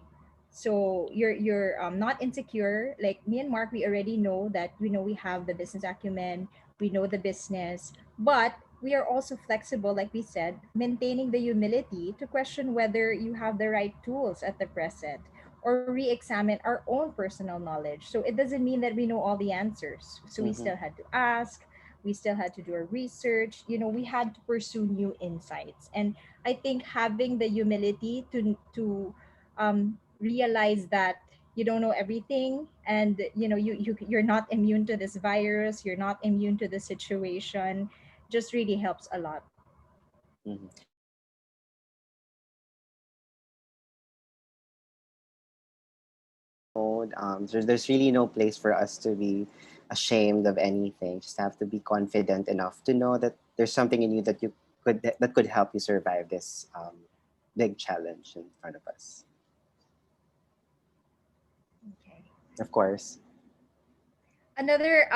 So you're not insecure. Like me and Mark, we already know that we have the business acumen, we know the business, but we are also flexible, like we said, maintaining the humility to question whether you have the right tools at the present or re-examine our own personal knowledge. So it doesn't mean that we know all the answers. So we Mm-hmm. still had to ask, we still had to do our research, we had to pursue new insights. And I think having the humility to realize that you don't know everything, and you're not immune to this virus, you're not immune to the situation, just really helps a lot. Mm-hmm. There's really no place for us to be ashamed of anything. Just have to be confident enough to know that there's something in you that could help you survive this big challenge in front of us. Okay. Of course. Another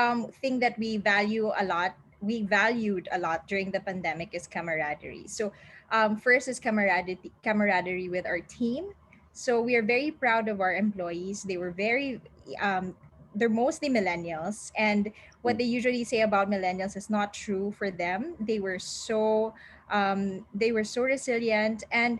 thing that we valued a lot during the pandemic is camaraderie. So first is camaraderie with our team. So we are very proud of our employees. Um, they're mostly millennials, and what Mm. they usually say about millennials is not true for them. They were so resilient, and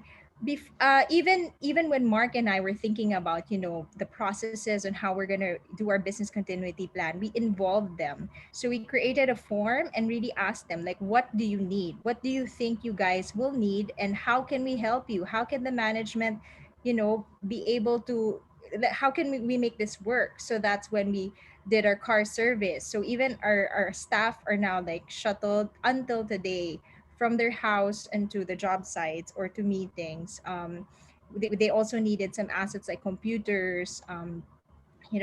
even when Mark and I were thinking about the processes and how we're gonna do our business continuity plan, we involved them. So we created a form and really asked them, like, what do you need? What do you think you guys will need, and how can we help you? How can the management, be able to? How can we make this work? So that's when we did our car service. So even our staff are now like shuttled until today from their house and to the job sites or to meetings. They also needed some assets like computers.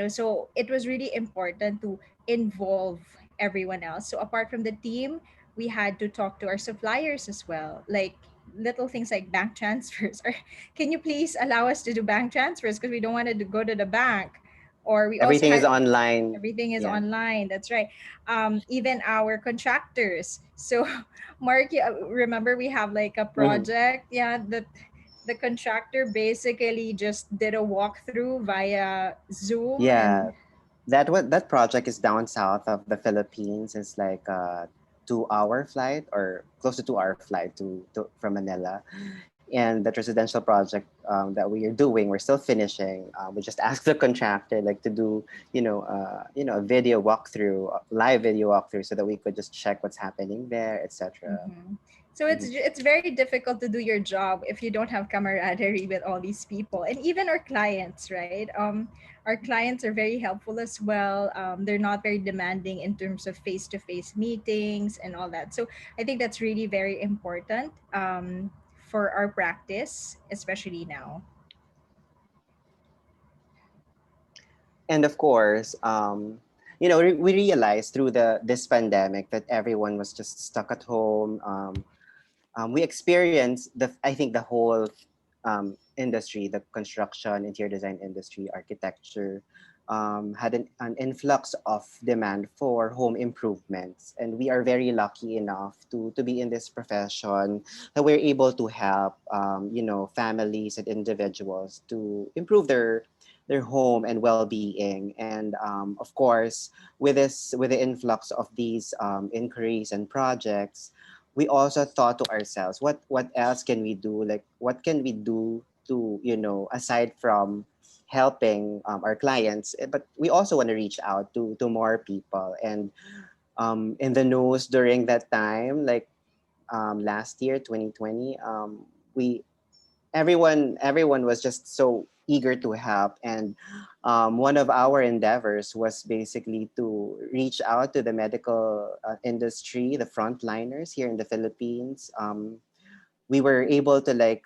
So it was really important to involve everyone else. So apart from the team, we had to talk to our suppliers as well, like little things like bank transfers. Or can you please allow us to do bank transfers because we don't want to go to the bank? Or we also Everything is had online. everything is Yeah. online. That's right. Even our contractors. So, Mark, remember we have like a Mhm. project. Yeah, the contractor basically just did a walkthrough via Zoom, Yeah. and That project is down south of the Philippines. It's like a 2-hour flight, or close to 2-hour flight to from Manila. And that residential project that we are doing, we're still finishing. We just asked the contractor, like, to do a video walkthrough, live video walkthrough, so that we could just check what's happening there, etc. mhm. So it's very difficult to do your job if you don't have camaraderie with all these people, and even our clients, right? Our clients are very helpful as well. They're not very demanding in terms of face-to-face meetings and all that. So I think that's really very important for our practice, especially now. And of course, we realized through this pandemic that everyone was just stuck at home. We experienced I think the whole industry, the construction, interior design industry, architecture, had an influx of demand for home improvements, and we are very lucky enough to be in this profession that we're able to help families and individuals to improve their home and well-being. And of course, with the influx of these inquiries and projects, we also thought to ourselves, what else can we do? Like, what can we do to, aside from helping our clients, but we also want to reach out to more people. And in the news during that time, like last year, 2020, we everyone was just so eager to help. And one of our endeavors was basically to reach out to the medical industry, the frontliners here in the Philippines. We were able to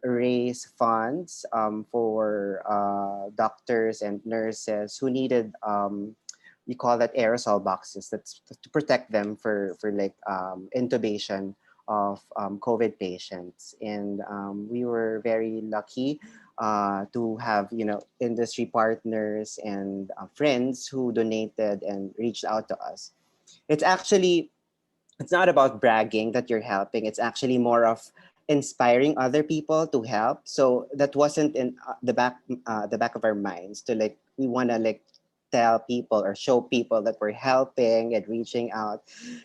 raise funds for doctors and nurses who needed we call that aerosol boxes, that's to protect them for intubation of COVID patients. And we were very lucky to have industry partners and friends who donated and reached out to us. It's actually, it's not about bragging that you're helping. It's actually more of inspiring other people to help. So that wasn't in the back of our minds to we want to tell people or show people that we're helping and reaching out.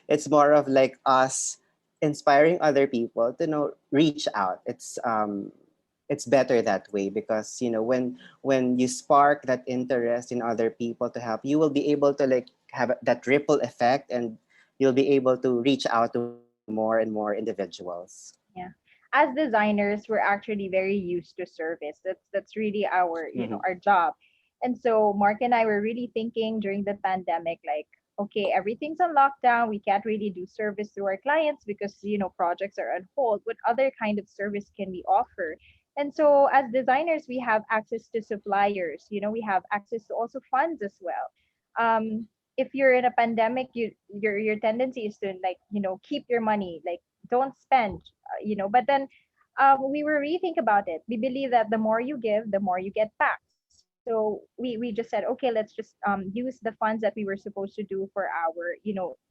It's more of us inspiring other people to reach out. It's better that way, because when you spark that interest in other people to help, you will be able to have that ripple effect, and you'll be able to reach out to more and more individuals. Yeah. As designers, we're actually very used to service. That's really our, Mhm. our job. And so Mark and I were really thinking during the pandemic, like, okay, everything's on lockdown. We can't really do service to our clients because, projects are on hold. What other kind of service can we offer? And so as designers, we have access to suppliers, we have access to also funds as well. If you're in a pandemic, your tendency is to keep your money, like don't spend, but then we were rethink about it. We believe that the more you give, the more you get back. So we just said, okay, let's just use the funds that we were supposed to do for our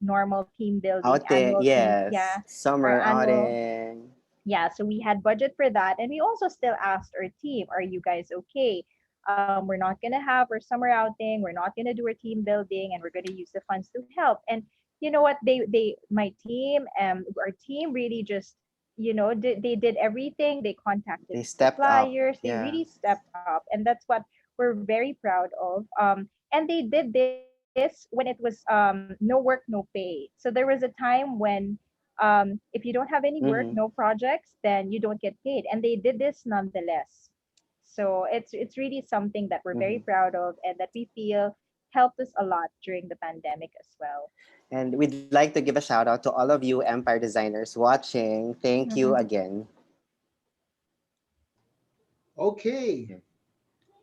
normal team building, Outing, annual team, yeah, yes. our Summer annual, outing. yeah. So we had budget for that, and we also still asked our team, are you guys okay? We're not going to have our summer outing, we're not going to do our team building, and we're going to use the funds to help. And you know what, they my team, our team really just they did everything. They contacted They the stepped up. suppliers, they Yeah. really stepped up, and that's what we're very proud of. And they did this when it was no work, no pay. So there was a time when if you don't have any work, no Mm-hmm. projects, then you don't get paid, and they did this nonetheless. So it's really something that we're very Mm-hmm. proud of, and that we feel helped us a lot during the pandemic as well. And we'd like to give a shout out to all of you Empire designers watching. Thank you Mhm. again. Okay.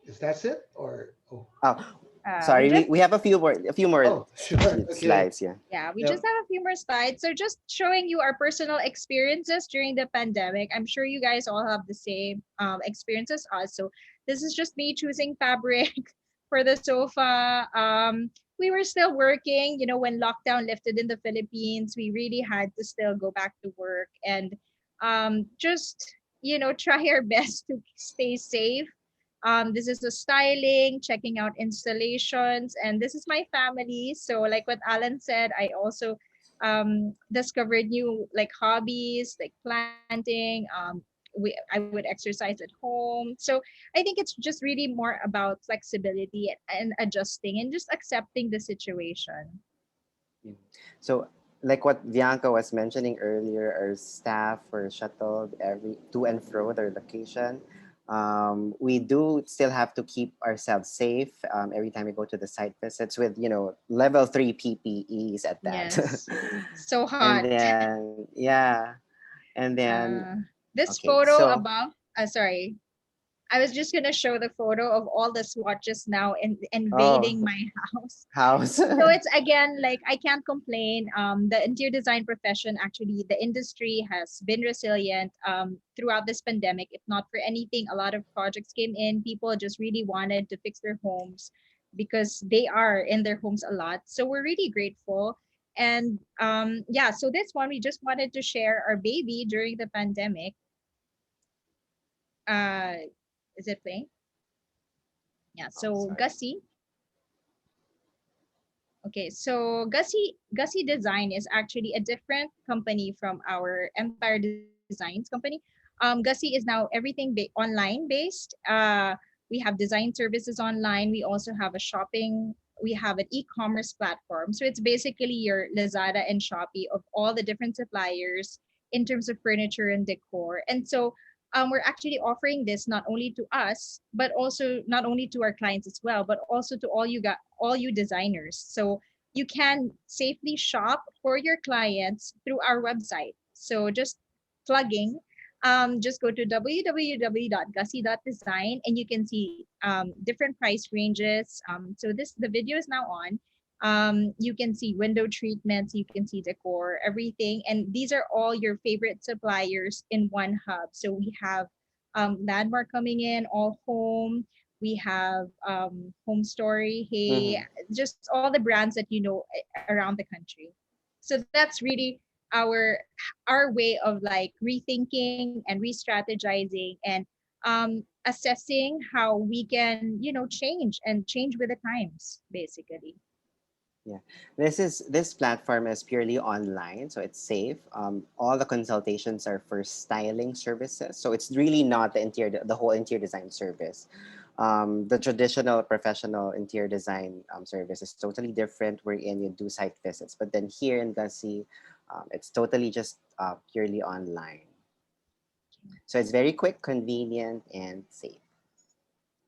Is that it? Or oh, Oh, We sorry. just We have a few more oh, sure. Okay. slides. Yeah. Yeah, we Yeah. just have a few more slides. So just showing you our personal experiences during the pandemic. I'm sure you guys all have the same experience as us. So this is just me choosing fabric for the sofa. We were still working, when lockdown lifted in the Philippines. We really had to still go back to work and just, try our best to stay safe. This is the styling, checking out installations, and this is my family. So, like what Alan said, I also discovered new like hobbies, like planting. I would exercise at home. So I think it's just really more about flexibility and adjusting and just accepting the situation. Mm. So, like what Bianca was mentioning earlier, our staff were shuttled every to and fro their location. We do still have to keep ourselves safe every time we go to the site visits with level 3 PPEs at that. Yes, so And hot. then yeah, and then Uh, this okay, photo so above. Sorry. I was just gonna show the photo of all the swatches now Oh, invading my house. house. So it's again like I can't complain. The interior design profession, actually, the industry has been resilient throughout this pandemic. If not for anything, a lot of projects came in. People just really wanted to fix their homes because they are in their homes a lot. So we're really grateful. And yeah, so this one we just wanted to share our baby during the pandemic. Uh, is it playing? Yeah. So Sorry. Gussie. Okay, so Gussie Design is actually a different company from our Empire Designs company. Gussie is now everything online based. We have design services online. We also have a shopping. We have an e-commerce platform. So it's basically your Lazada and Shopee of all the different suppliers in terms of furniture and decor. And so we're actually offering this not only to us, but also not only to our clients as well, but also to all you designers. So you can safely shop for your clients through our website. So just plugging, just go to www.gussie.design and you can see different price ranges. So the video is now on. You can see window treatments, you can see decor, everything, and these are all your favorite suppliers in one hub. So we have Landmark coming in, All Home. We have Home Story, Hey, Mhm. just all the brands that you know around the country. So that's really our our way of like rethinking and re-strategizing and assessing how we can change and change with the times basically. Yeah, this platform is purely online, so it's safe. All the consultations are for styling services, so it's really not the whole interior design service. The traditional professional interior design service is totally different, wherein you do site visits. But then here in Gussie, it's totally just purely online. So it's very quick, convenient, and safe.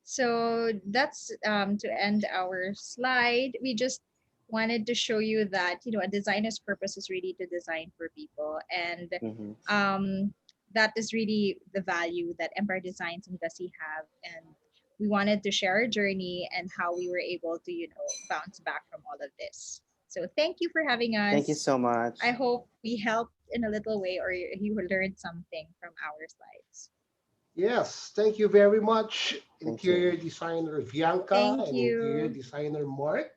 So that's to end our slide. We just wanted to show you that a designer's purpose is really to design for people, and Mm-hmm. that is really the value that Empire Designs and Gussie have. And we wanted to share our journey and how we were able to bounce back from all of this. So thank you for having Thank you us. so much. I hope we helped in a little way or you learned something from our slides. Yes, thank you very much, Thank interior you. designer Bianca Thank and interior you. designer Mark.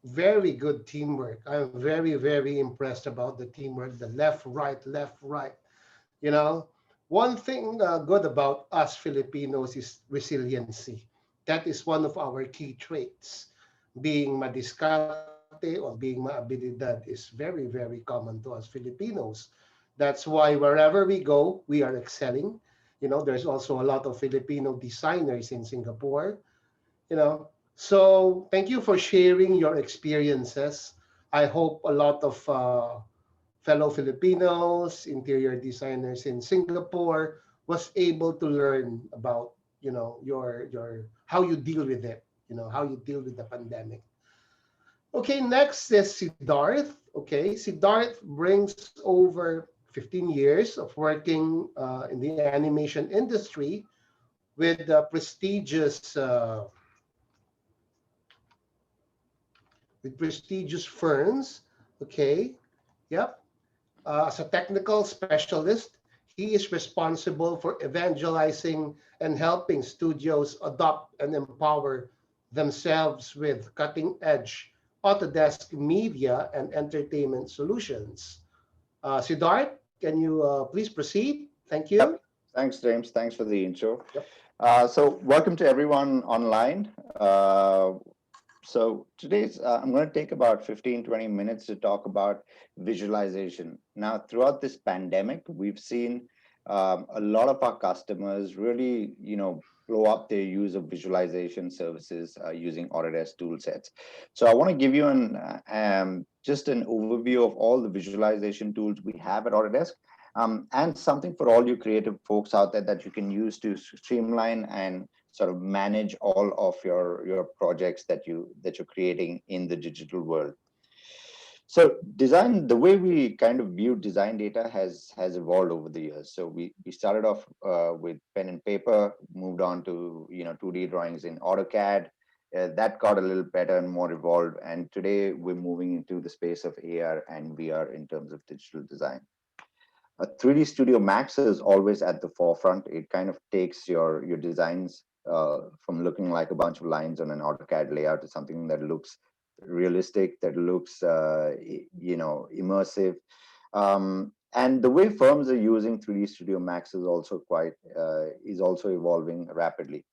Very good teamwork. I'm very, very impressed about the teamwork, the left, right, left, right. You know, one thing good about us Filipinos is resiliency. That is one of our key traits. Being madiskarte or being maabilidad is very, very common to us Filipinos. That's why wherever we go, we are excelling. There's also a lot of Filipino designers in Singapore, you know. So thank you for sharing your experiences. I hope a lot of fellow Filipinos, interior designers in Singapore was able to learn about, your how you deal with it, how you deal with the pandemic. Okay, next is Siddharth. Okay, Siddharth brings over 15 years of working in the animation industry with prestigious firms. Okay, yep. As a technical specialist, he is responsible for evangelizing and helping studios adopt and empower themselves with cutting edge Autodesk media and entertainment solutions. Siddharth, can you please proceed? Thank you. Yep. Thanks, James. Thanks for the intro. Yep. So welcome to everyone online. So today's, I'm going to take about 15, 20 minutes to talk about visualization. Now, throughout this pandemic, we've seen a lot of our customers really, blow up their use of visualization services using Autodesk tool sets. So I want to give you just an overview of all the visualization tools we have at Autodesk. And something for all you creative folks out there that you can use to streamline and sort of manage all of your projects that you're creating in the digital world. So design, the way we kind of view design data has evolved over the years. So we started off with pen and paper, moved on to 2D drawings in AutoCAD. That got a little better and more evolved. And today we're moving into the space of AR and VR in terms of digital design. 3D Studio Max is always at the forefront. It kind of takes your designs from looking like a bunch of lines on an AutoCAD layout to something that looks realistic, that looks immersive. And the way firms are using 3D Studio Max is also evolving rapidly.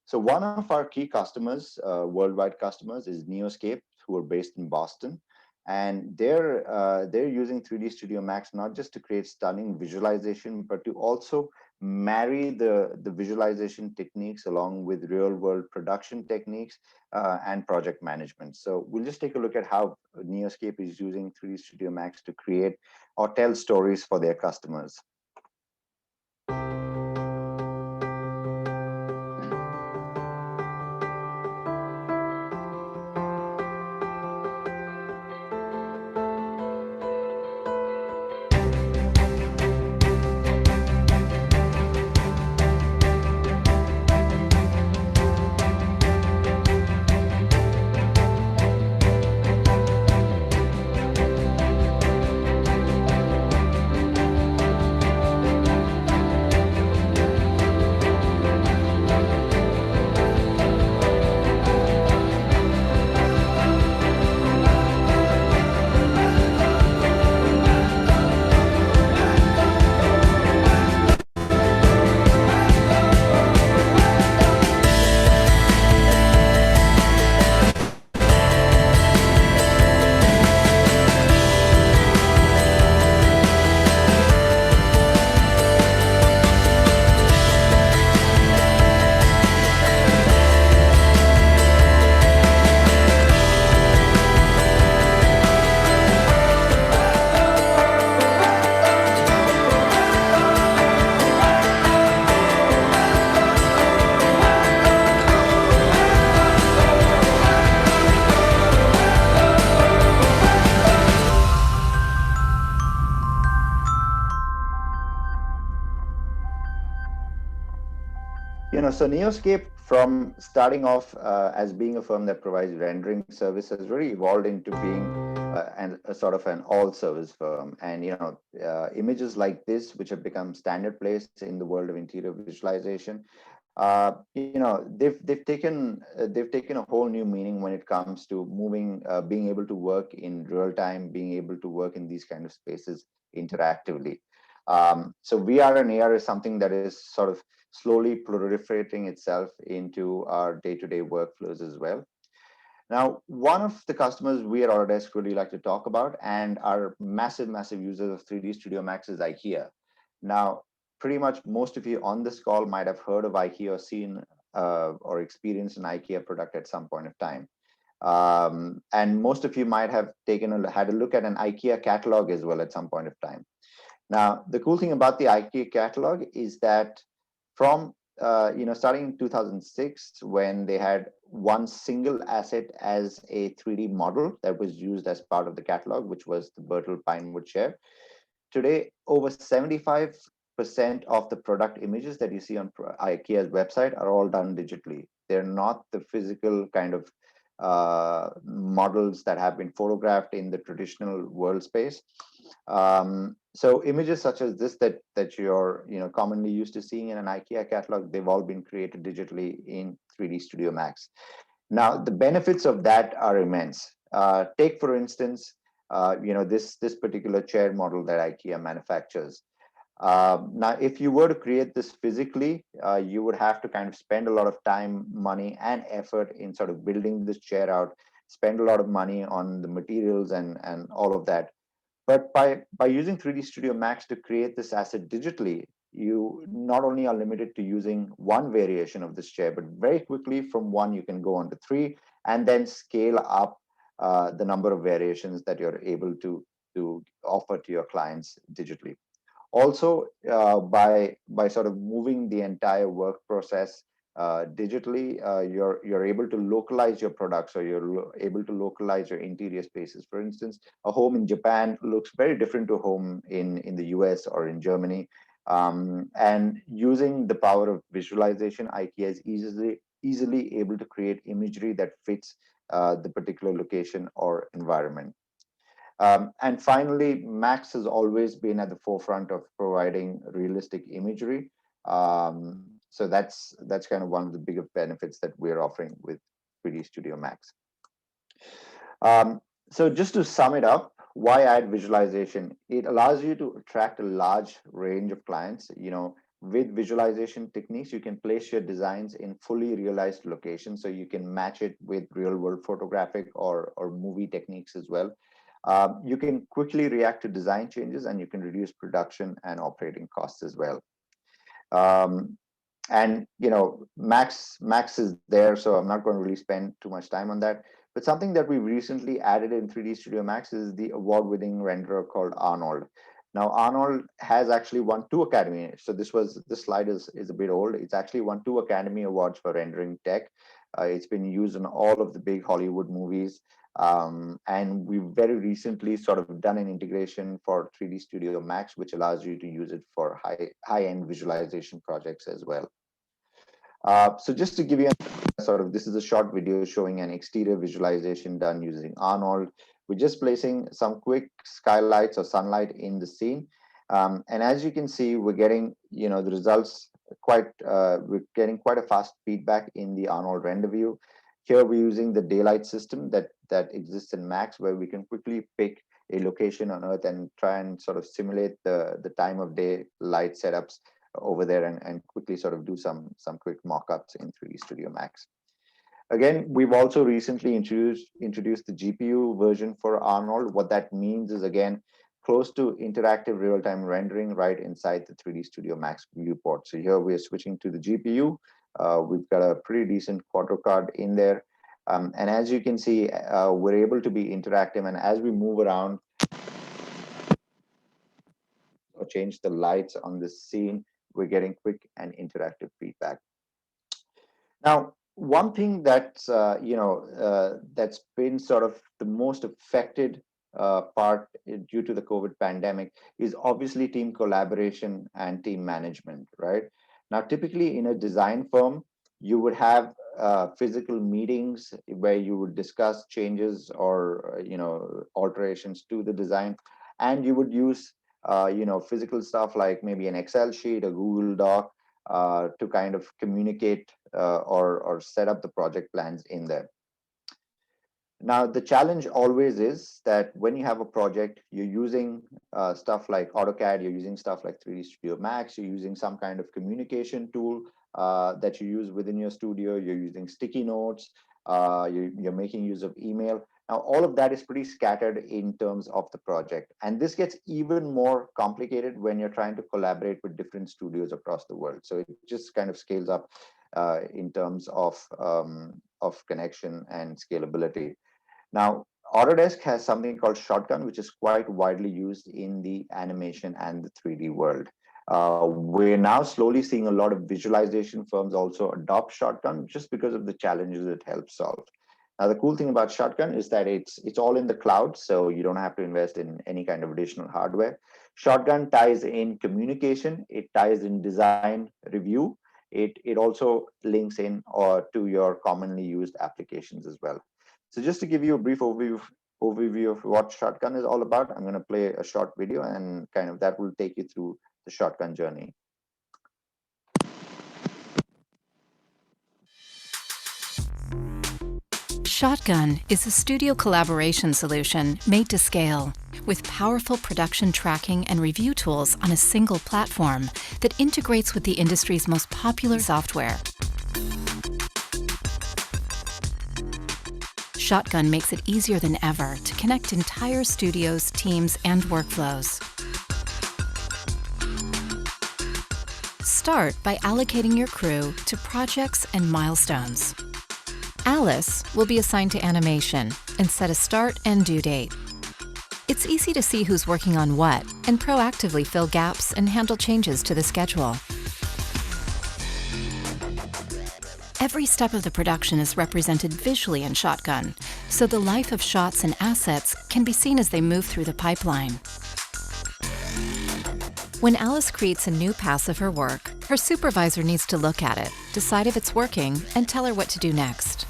So one of our key customers, worldwide customers, is Neoscape, who are based in Boston. And they're using 3D Studio Max not just to create stunning visualization, but to also marry the visualization techniques along with real world production techniques and project management. So we'll just take a look at how Neoscape is using 3D Studio Max to create or tell stories for their customers. So Neoscape, from starting off as being a firm that provides rendering service, has really evolved into being a sort of an all-service firm. And images like this, which have become standard place in the world of interior visualization, they've taken a whole new meaning when it comes to moving, being able to work in real time, being able to work in these kind of spaces interactively. So VR and AR is something that is sort of slowly proliferating itself into our day-to-day workflows as well. Now, one of the customers we at Autodesk really like to talk about and are massive users of 3D Studio Max is IKEA. Now, pretty much most of you on this call might have heard of IKEA or seen or experienced an IKEA product at some point of time. And most of you might have had a look at an IKEA catalog as well at some point of time. Now, the cool thing about the IKEA catalog is that from starting in 2006, when they had one single asset as a 3D model that was used as part of the catalog, which was the Bertel Pinewood chair. Today, over 75% of the product images that you see on IKEA's website are all done digitally. They're not the physical kind of models that have been photographed in the traditional world space. So images such as this that you're commonly used to seeing in an IKEA catalog, they've all been created digitally in 3D Studio Max. Now, the benefits of that are immense. Take, for instance, this particular chair model that IKEA manufactures. Now, if you were to create this physically, you would have to kind of spend a lot of time, money, and effort in sort of building this chair out, spend a lot of money on the materials and all of that. But by using 3D Studio Max to create this asset digitally, you not only are limited to using one variation of this chair, but very quickly from one, you can go on to three and then scale up the number of variations that you're able to offer to your clients digitally. Also, by sort of moving the entire work process digitally, you're able to localize your products, or you're able to localize your interior spaces. For instance, a home in Japan looks very different to a home in the US or in Germany. And using the power of visualization, IKEA is easily able to create imagery that fits the particular location or environment. And finally, Max has always been at the forefront of providing realistic imagery. So that's kind of one of the bigger benefits that we're offering with 3D Studio Max. So just to sum it up, why add visualization? It allows you to attract a large range of clients. With visualization techniques, you can place your designs in fully realized locations, so you can match it with real world photographic or movie techniques as well. You can quickly react to design changes, and you can reduce production and operating costs as well. And Max is there, so I'm not going to really spend too much time on that. But something that we recently added in 3D Studio Max is the award-winning renderer called Arnold. Now, Arnold has actually won 2 Academy. So this slide is a bit old. It's actually won 2 Academy Awards for rendering tech. It's been used in all of the big Hollywood movies. And we've very recently sort of done an integration for 3D Studio Max, which allows you to use it for high-end visualization projects as well. So just to give you this is a short video showing an exterior visualization done using Arnold. We're just placing some quick skylights or sunlight in the scene. And as you can see, we're getting, the results we're getting quite a fast feedback in the Arnold render view. Here we're using the daylight system that exists in Max, where we can quickly pick a location on Earth and try and sort of simulate the time of day light setups over there, and quickly sort of do some quick mock-ups in 3D Studio Max. Again, we've also recently introduced the GPU version for Arnold. What that means is, again, close to interactive real-time rendering right inside the 3D Studio Max viewport. So here we're switching to the GPU. We've got a pretty decent quadro card in there. And as you can see, we're able to be interactive. And as we move around or change the lights on the scene, we're getting quick and interactive feedback. Now, one thing that's that's been sort of the most affected part due to the COVID pandemic is obviously team collaboration and team management, right? Now, typically in a design firm, you would have physical meetings where you would discuss changes or alterations to the design, and you would use physical stuff like maybe an Excel sheet, a Google Doc, to kind of communicate or set up the project plans in there. Now, the challenge always is that when you have a project, you're using stuff like AutoCAD, you're using stuff like 3D Studio Max, you're using some kind of communication tool that you use within your studio, you're using sticky notes, you're making use of email. Now, all of that is pretty scattered in terms of the project. And this gets even more complicated when you're trying to collaborate with different studios across the world. So it just kind of scales up in terms of connection and scalability. Now, Autodesk has something called Shotgun, which is quite widely used in the animation and the 3D world. We're now slowly seeing a lot of visualization firms also adopt Shotgun just because of the challenges it helps solve. Now, the cool thing about Shotgun is that it's all in the cloud, so you don't have to invest in any kind of additional hardware. Shotgun ties in communication, it ties in design review, it also links in to your commonly used applications as well. So just to give you a brief overview of what Shotgun is all about, I'm going to play a short video, and kind of that will take you through the Shotgun journey. Shotgun is a studio collaboration solution made to scale with powerful production tracking and review tools on a single platform that integrates with the industry's most popular software. Shotgun makes it easier than ever to connect entire studios, teams, and workflows. Start by allocating your crew to projects and milestones. Alice will be assigned to animation and set a start and due date. It's easy to see who's working on what and proactively fill gaps and handle changes to the schedule. Every step of the production is represented visually in Shotgun, so the life of shots and assets can be seen as they move through the pipeline. When Alice creates a new pass of her work, her supervisor needs to look at it, decide if it's working, and tell her what to do next.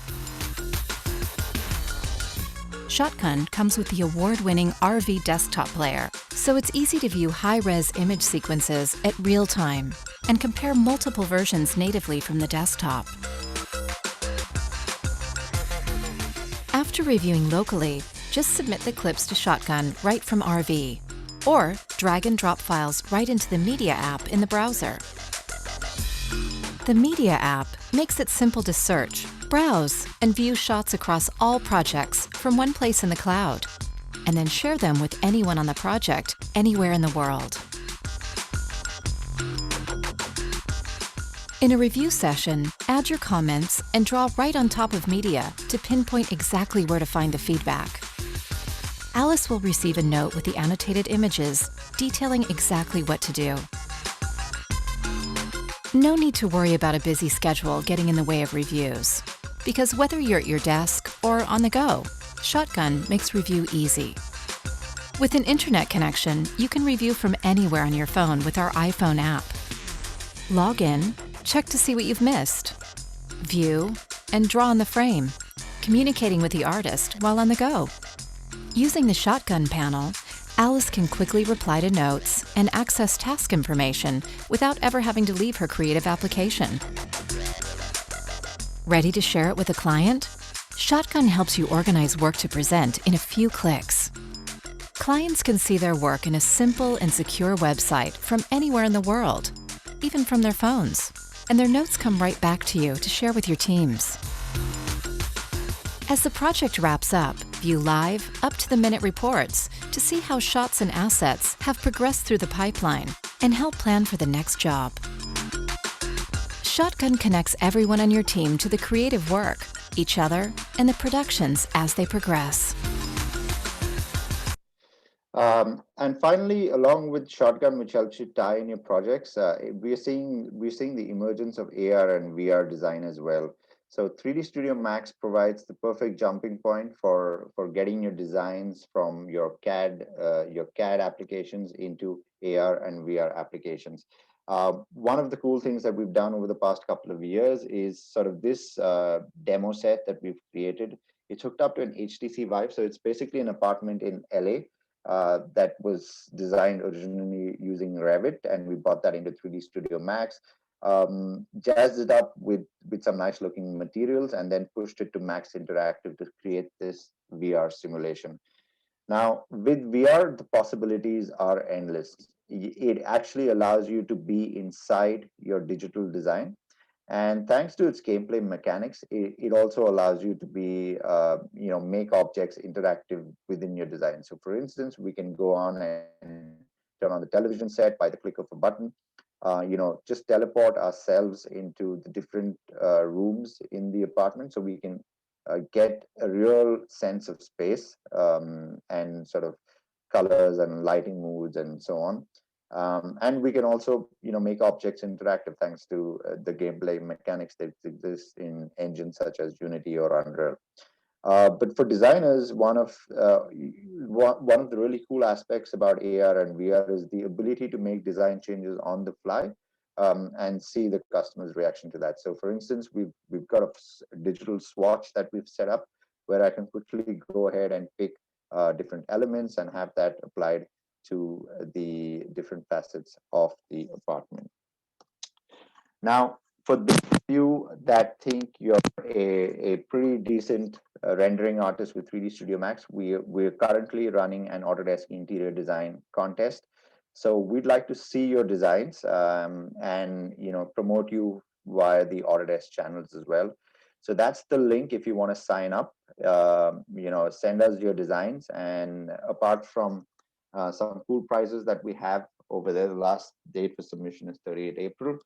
Shotgun comes with the award-winning RV desktop player, so it's easy to view high-res image sequences at real time and compare multiple versions natively from the desktop. After reviewing locally, just submit the clips to Shotgun right from RV, or drag and drop files right into the Media app in the browser. The Media app makes it simple to search, browse, and view shots across all projects from one place in the cloud, and then share them with anyone on the project anywhere in the world. In a review session, add your comments and draw right on top of Media to pinpoint exactly where to find the feedback. Alice will receive a note with the annotated images detailing exactly what to do. No need to worry about a busy schedule getting in the way of reviews, because whether you're at your desk or on the go, Shotgun makes review easy. With an internet connection, you can review from anywhere on your phone with our iPhone app. Log in, check to see what you've missed, view, and draw on the frame, communicating with the artist while on the go. Using the Shotgun panel, Alice can quickly reply to notes and access task information without ever having to leave her creative application. Ready to share it with a client? Shotgun helps you organize work to present in a few clicks. Clients can see their work in a simple and secure website from anywhere in the world, even from their phones, and their notes come right back to you to share with your teams. As the project wraps up, view live, up-to-the-minute reports to see how shots and assets have progressed through the pipeline and help plan for the next job. Shotgun connects everyone on your team to the creative work, each other, and the productions as they progress. And finally, along with Shotgun, which helps you tie in your projects, we're seeing the emergence of AR and VR design as well. So 3D Studio Max provides the perfect jumping point for getting your designs from your CAD applications into AR and VR applications. One of the cool things that we've done over the past couple of years is sort of this demo set that we've created. It's hooked up to an HTC Vive, so it's basically an apartment in LA that was designed originally using Revit, and we brought that into 3D Studio Max. Jazzed it up with some nice looking materials, and then pushed it to Max Interactive to create this VR simulation. Now, with VR, the possibilities are endless. It actually allows you to be inside your digital design. And thanks to its gameplay mechanics, it also allows you to be, make objects interactive within your design. So for instance, we can go on and turn on the television set by the click of a button. Just teleport ourselves into the different rooms in the apartment, so we can get a real sense of space and sort of colors and lighting moods and so on. And we can also, make objects interactive thanks to the gameplay mechanics that exist in engines such as Unity or Unreal. But for designers, one of the really cool aspects about AR and VR is the ability to make design changes on the fly and see the customer's reaction to that. So, for instance, we've got a digital swatch that we've set up where I can quickly go ahead and pick different elements and have that applied to the different facets of the apartment. Now, for those of you that think you're a pretty decent rendering artist with 3D Studio Max, we're currently running an Autodesk interior design contest. So we'd like to see your designs and promote you via the Autodesk channels as well. So that's the link if you want to sign up. Send us your designs, and apart from some cool prizes that we have over there, the last date for submission is 30th April.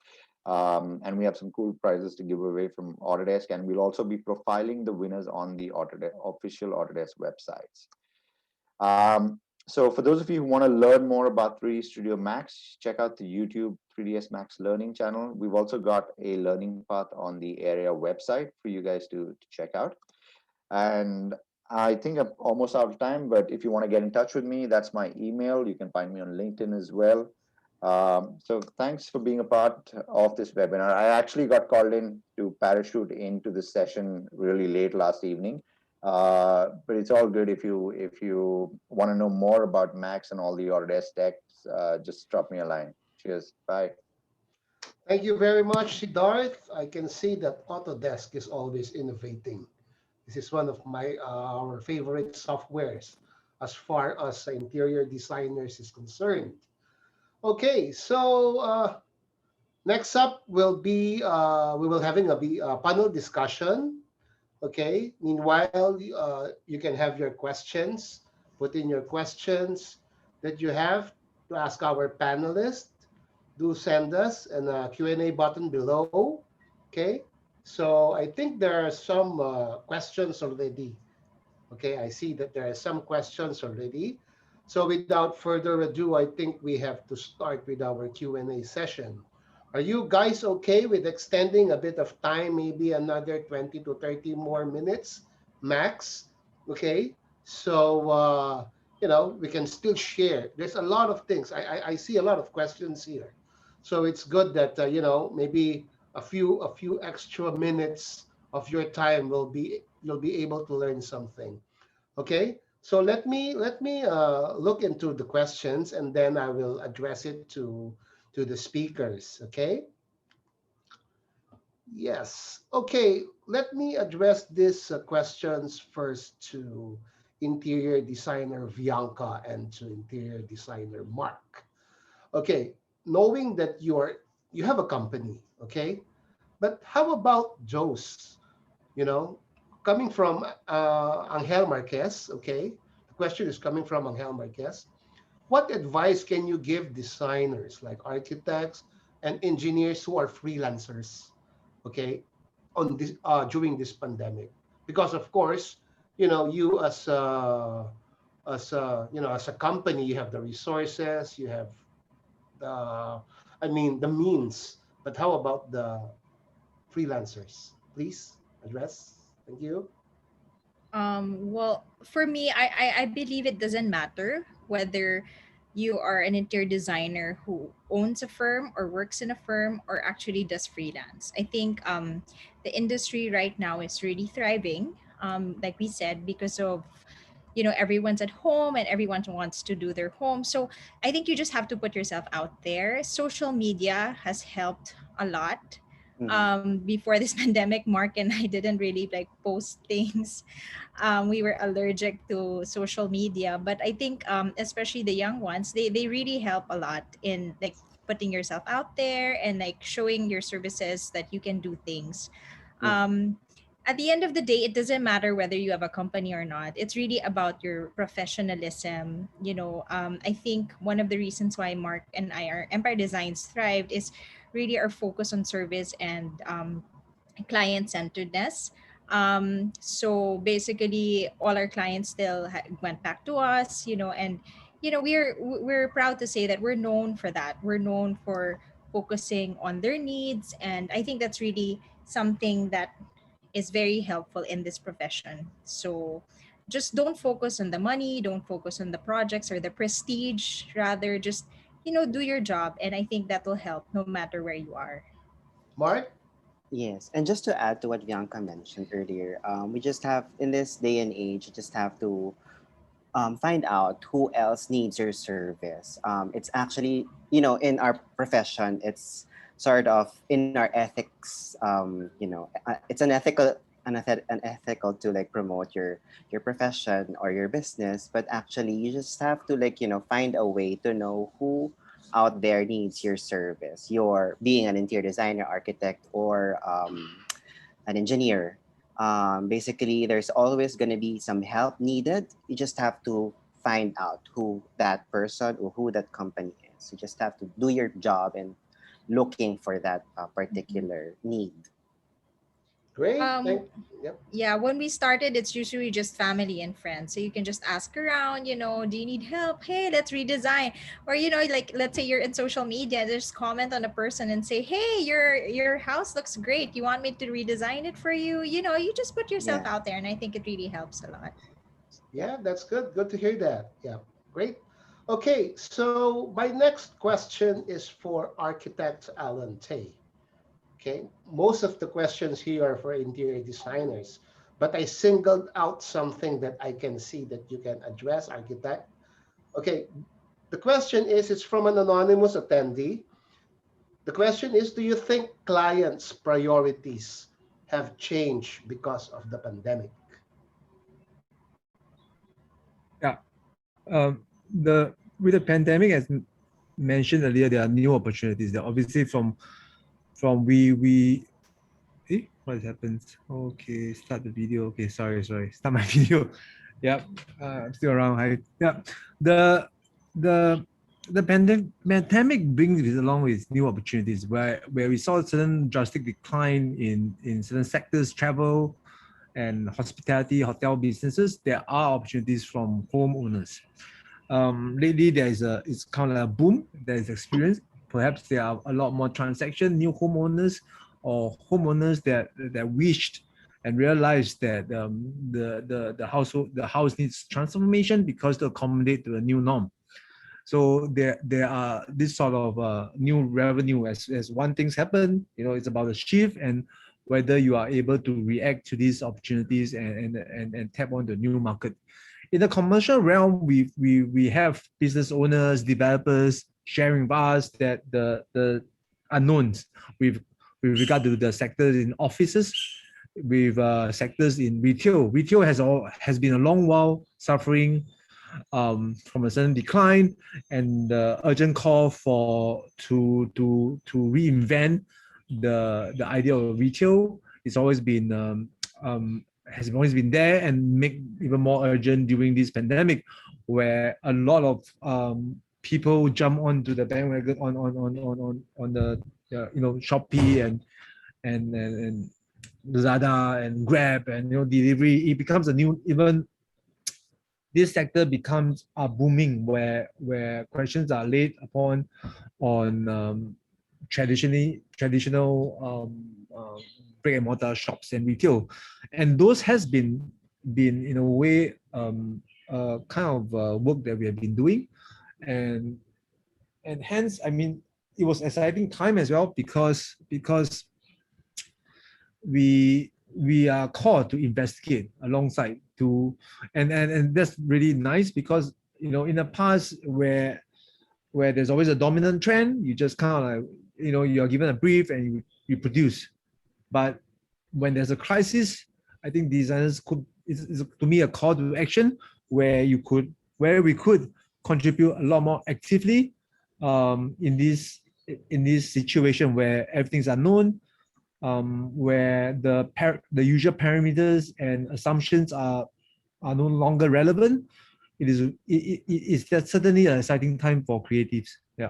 And we have some cool prizes to give away from Autodesk, and we'll also be profiling the winners on the official Autodesk websites. So for those of you who want to learn more about 3D Studio Max, check out the YouTube 3ds Max Learning channel. We've also got a learning path on the area website for you guys to check out. And I think I'm almost out of time, but if you want to get in touch with me, that's my email. You can find me on LinkedIn as well. So thanks for being a part of this webinar. I actually got called in to parachute into this session really late last evening. But it's all good. If you want to know more about Max and all the Autodesk techs, just drop me a line. Cheers. Bye. Thank you very much, Siddharth. I can see that Autodesk is always innovating. This is one of my our favorite softwares as far as interior designers is concerned. Okay, so next up will be we will having a panel discussion. Okay. Meanwhile, you can have your questions. Put in your questions that you have to ask our panelists. Do send us an Q&A button below. Okay. So I think there are some questions already. Okay, I see that there are some questions already. So without further ado, I think we have to start with our Q&A session. Are you guys okay with extending a bit of time, maybe another 20 to 30 more minutes max? Okay, so we can still share. There's a lot of things. I see a lot of questions here, so it's good that maybe a few extra minutes of your time you'll be able to learn something. Okay, so let me look into the questions and then I will address it to the speakers. Okay. Yes. Okay. Let me address these questions first to interior designer Bianca and to interior designer Mark. Okay. Knowing that you have a company. Okay. But how about Joe's? You know, coming from Angel Marquez. Okay. The question is coming from Angel Marquez. What advice can you give designers like architects and engineers who are freelancers, okay, on this during this pandemic? Because of course, you as a company, you have the resources, you have the, I mean, the means. But how about the freelancers? Please address. Thank you. Well, for me, I believe it doesn't matter whether you are an interior designer who owns a firm or works in a firm or actually does freelance. I think the industry right now is really thriving, like we said, because of everyone's at home and everyone wants to do their home. So I think you just have to put yourself out there. Social media has helped a lot. Mhm. Before this pandemic, Mark and I didn't really like post things. We were allergic to social media, but I think especially the young ones, they really help a lot in like putting yourself out there and like showing your services that you can do things. Mhm. At the end of the day, it doesn't matter whether you have a company or not. It's really about your professionalism. I think one of the reasons why Mark and I, our Empire Designs, thrived is really our focus on service and client centeredness. So basically, all our clients still went back to us, and we're proud to say that we're known for that. We're known for focusing on their needs, and I think that's really something that is very helpful in this profession. So just don't focus on the money, don't focus on the projects or the prestige, rather just do your job, and I think that will help no matter where you are. Mark? Yes, and just to add to what Bianca mentioned earlier, we just have in this day and age, you just have to find out who else needs your service. It's actually, in our profession, it's sort of in our ethics. It's unethical to like promote your profession or your business, but actually, you just have to like find a way to know who out there needs your service. You're being an interior designer, architect, or an engineer. Basically, there's always going to be some help needed. You just have to find out who that person or who that company is. You just have to do your job and looking for that particular need. Great. Um, Yep. yeah, when we started, it's usually just family and friends. So you can just ask around, do you need help? Hey, let's redesign. Or, like let's say you're in social media, just comment on a person and say, hey, your house looks great. You want me to redesign it for you? You just put yourself Yeah. out there, and I think it really helps a lot. Yeah, that's good. Good to hear that. Yeah, great. Okay, so my next question is for architect Alan Tay. Okay, most of the questions here are for interior designers, but I singled out something that I can see that you can address, architect. Okay, the question is, it's from an anonymous attendee. The question is, do you think clients' priorities have changed because of the pandemic? Yeah. The with the pandemic, as mentioned earlier, there are new opportunities. There obviously from we what happens? Okay, start the video. Okay, sorry, start my video. Yep, I'm still around. Hi. Yeah, the the the pandemic brings with along with new opportunities where we saw a certain drastic decline in certain sectors, travel and hospitality, hotel businesses. There are opportunities from homeowners. Lately there is it's kind of a boom that is experienced. Perhaps there are a lot more transaction, new homeowners or homeowners that wished and realized that the house needs transformation because to accommodate to the new norm. So there are this sort of new revenue as one things happen. It's about a shift and whether you are able to react to these opportunities and tap on the new market. In the commercial realm, we have business owners, developers sharing with us that the unknowns with regard to the sectors in offices, with sectors in retail. Retail has been a long while suffering from a certain decline, and the urgent call to reinvent the idea of retail is always been has always been there and make even more urgent during this pandemic, where a lot of people jump onto the bandwagon on the Shopee and Lazada and Grab and delivery. It becomes a new even this sector becomes booming where questions are laid upon on traditional brick and mortar shops and retail, and those has been in a way kind of work that we have been doing, and hence I mean it was exciting time as well because we are called to investigate alongside to and that's really nice because in the past where there's always a dominant trend, you just kind of like you're given a brief and you produce. But when there's a crisis, I think designers could is to me a call to action where we could contribute a lot more actively in this situation where everything's unknown, where the usual parameters and assumptions are no longer relevant. It's certainly an exciting time for creatives. Yeah.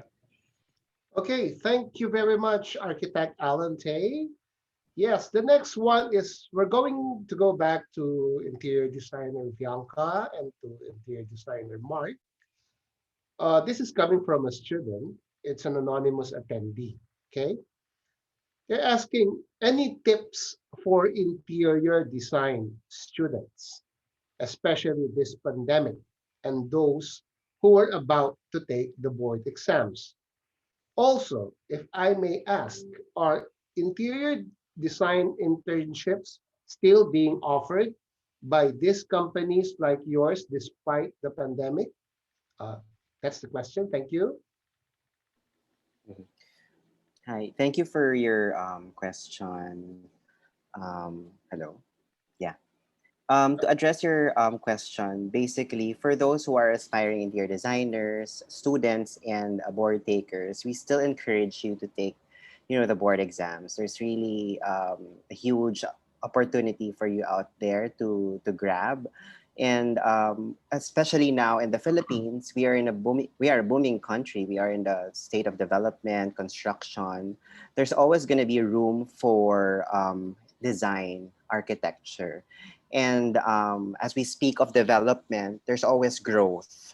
Okay, thank you very much, architect Alan Tay. Yes, the next one is we're going to go back to interior designer Bianca and to interior designer Mark. This is coming from a student. It's an anonymous attendee. Okay, they're asking any tips for interior design students, especially this pandemic, and those who are about to take the board exams. Also, if I may ask, are interior design internships still being offered by these companies like yours despite the pandemic? Uh, that's the question. Thank you. Mhm. Hi, thank you for your question. Hello. Yeah. To address your question, basically, for those who are aspiring interior designers, students, and board takers, we still encourage you to take, the board exams. There's really a huge opportunity for you out there to grab, and especially now in the Philippines, we are a booming country. We are in the state of development, construction. There's always going to be room for design, architecture. And as we speak of development, there's always growth.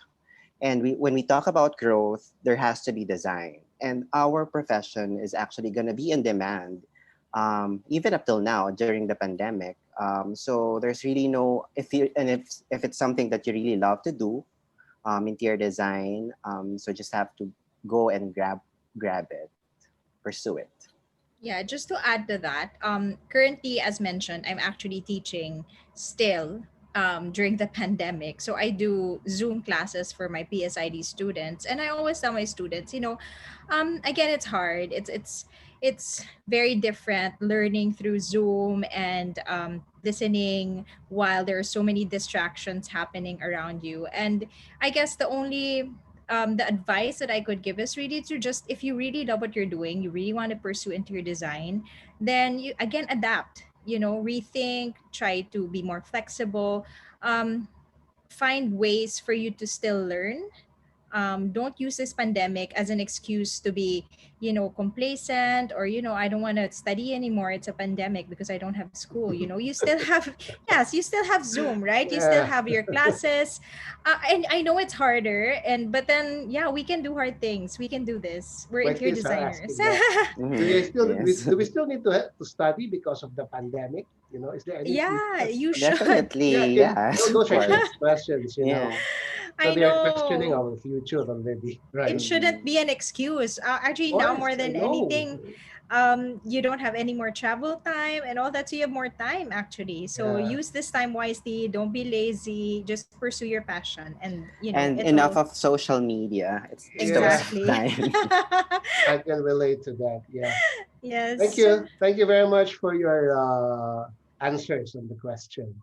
And when we talk about growth, there has to be design. And our profession is actually going to be in demand, even up till now during the pandemic. So there's really no, if it's something that you really love to do, interior design, so just have to go and grab it, pursue it. Yeah, just to add to that, currently, as mentioned, I'm actually teaching still during the pandemic. So I do Zoom classes for my PSID students, and I always tell my students, again, it's hard. It's very different learning through Zoom and listening while there are so many distractions happening around you. And I guess the advice that I could give is really to just, if you really love what you're doing, you really want to pursue interior design, then you again adapt, rethink, try to be more flexible, find ways for you to still learn. Don't use this pandemic as an excuse to be, complacent, or, I don't want to study anymore. It's a pandemic because I don't have school. You still have, yes, you still have Zoom, right? You still Yeah. have your classes. And I know it's harder, but then, yeah, we can do hard things. We can do this. We're My interior kids are designers. asking that. Yes. Do we still need to study because of the pandemic? Is there any Yeah, future? you should. Yeah, Definitely, yes, of those are course. kids' questions. Yeah. So I they are questioning know. our future already, It right? shouldn't Mhm. be an excuse. Of Actually, now course, more I than know. anything, you don't have any more travel time and all that. So you have more time, actually. So Yeah. use this time wisely. Don't be lazy. Just pursue your passion, and And enough it'll of social media. It's the waste Yeah, of exactly. time. I can relate to that. Yeah. Thank Yes. you. Thank you very much for your answers on the question.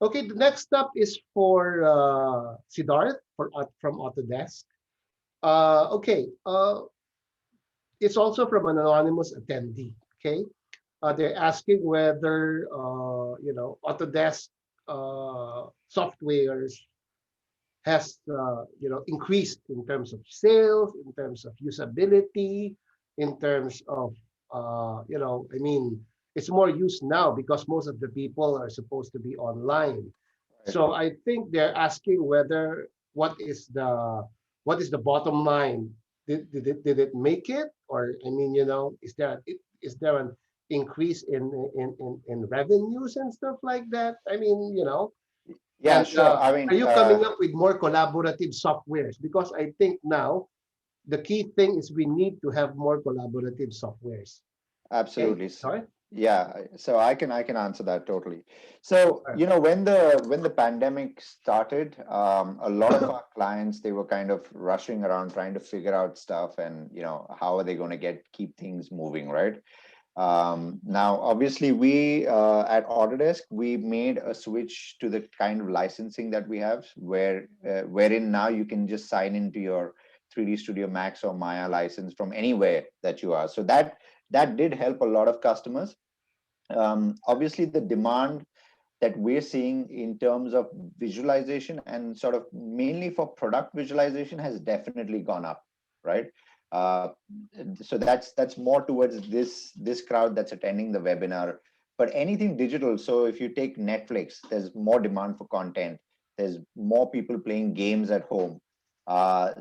Okay, the next up is for Siddharth from Autodesk. Okay, it's also from an anonymous attendee. Okay, they're asking whether Autodesk softwares has increased in terms of sales, in terms of usability, in terms of I mean, it's more used now because most of the people are supposed to be online. Right. So I think they're asking whether what is the bottom line? Did it make it, or I mean, is there an increase in revenues and stuff like that? I mean, Yeah, and sure. I are mean, you coming up with more collaborative softwares? Because I think now the key thing is we need to have more collaborative softwares. Okay, absolutely. sorry. Yeah, so I can answer that totally. So, when the pandemic started, a lot of our clients, they were kind of rushing around trying to figure out stuff, and how are they going to keep things moving, right? Now, obviously, we at Autodesk, we made a switch to the kind of licensing that we have, wherein now you can just sign into your 3D Studio Max or Maya license from anywhere that you are. So that did help a lot of customers. Obviously, the demand that we're seeing in terms of visualization and sort of mainly for product visualization has definitely gone up, right? Uh, so that's more towards this crowd that's attending the webinar. But anything digital, so if you take Netflix, there's more demand for content. There's more people playing games at home.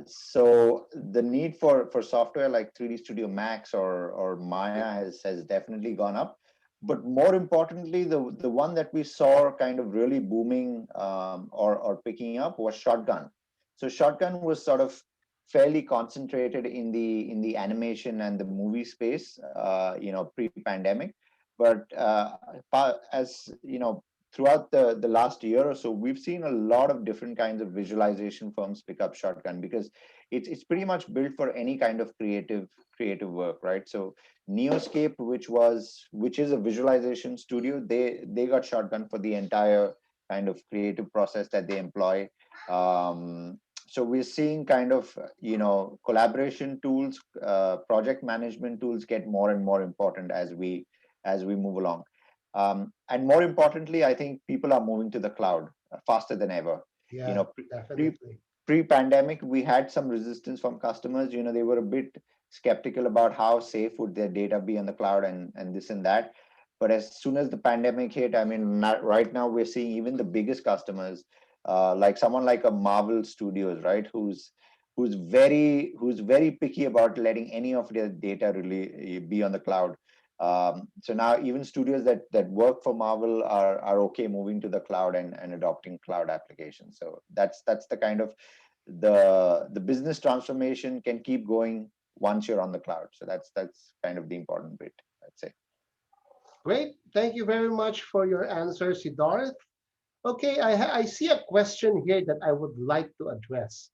So the need for software like 3D Studio Max or Maya has definitely gone up. But more importantly, the one that we saw kind of really booming or picking up was Shotgun. So Shotgun was sort of fairly concentrated in the animation and the movie space, pre-pandemic. But as throughout the last year or so, we've seen a lot of different kinds of visualization firms pick up Shotgun because it's pretty much built for any kind of creative work, right? So Neoscape, which is a visualization studio, they got Shotgun for the entire kind of creative process that they employ. So we're seeing kind of collaboration tools, project management tools get more and more important as we move along. And more importantly, I think people are moving to the cloud faster than ever. You Yeah, know, pre, definitely. pre-pandemic, we had some resistance from customers. They were a bit skeptical about how safe would their data be on the cloud and this and that. But as soon as the pandemic hit, I mean, right now we're seeing even the biggest customers, like someone like a Marvel Studios, right, who's very picky about letting any of their data really be on the cloud. So now even studios that work for Marvel are okay moving to the cloud and adopting cloud applications. So that's the kind of the business transformation can keep going once you're on the cloud. So that's kind of the important bit, I'd say. Great. Thank you very much for your answer, Siddharth. Okay, I see a question here that I would like to address.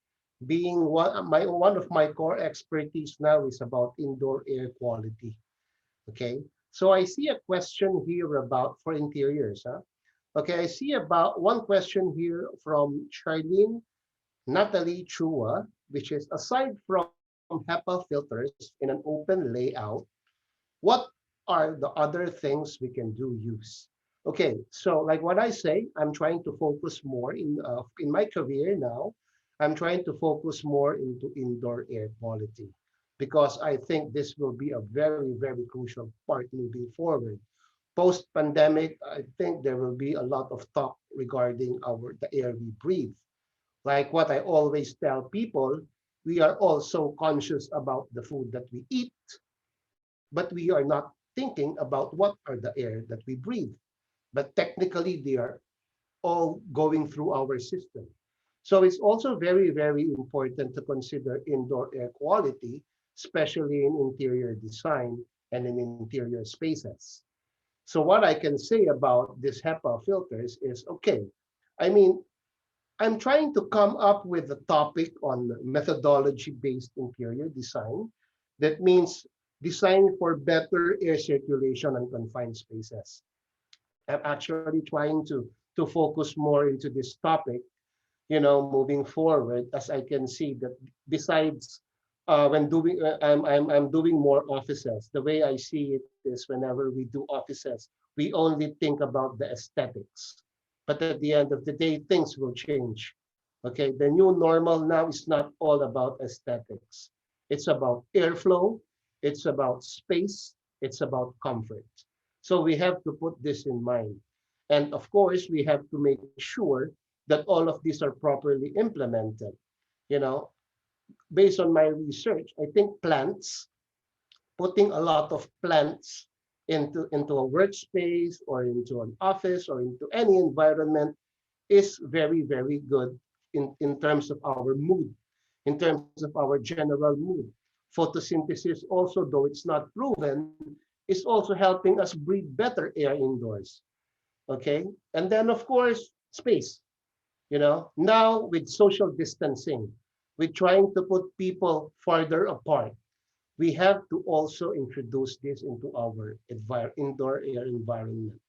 Being one of my core expertise now is about indoor air quality. Okay, so I see a question here about for interiors. Huh? Okay, I see about one question here from Charlene Natalie Chua, which is aside from HEPA filters in an open layout, what are the other things we can do use? Okay, so like what I say, I'm trying to focus more in my career now. I'm trying to focus more into indoor air quality because I think this will be a very, very crucial part moving forward. Post pandemic, I think there will be a lot of talk regarding the air we breathe. Like what I always tell people, we are also conscious about the food that we eat, but we are not thinking about what are the air that we breathe. But technically, they are all going through our system. So it's also very, very important to consider indoor air quality, especially in interior design and in interior spaces. So what I can say about this HEPA filters is, okay, I mean, I'm trying to come up with a topic on methodology-based interior design. That means design for better air circulation and confined spaces. I'm actually trying to focus more into this topic, moving forward, as I can see that besides when doing, I'm doing more offices. The way I see it is whenever we do offices, we only think about the aesthetics. But at the end of the day, things will change. Okay, the new normal now is not all about aesthetics. It's about airflow, it's about space, it's about comfort. So we have to put this in mind. And of course, we have to make sure that all of these are properly implemented. You know, based on my research, I think putting a lot of plants into a workspace or into an office or into any environment is very, very good in terms of our mood, in terms of our general mood. Photosynthesis also, though it's not proven, is also helping us breathe better air indoors. Okay. And then of course, space. Now with social distancing, with trying to put people farther apart, we have to also introduce this into our indoor air environment.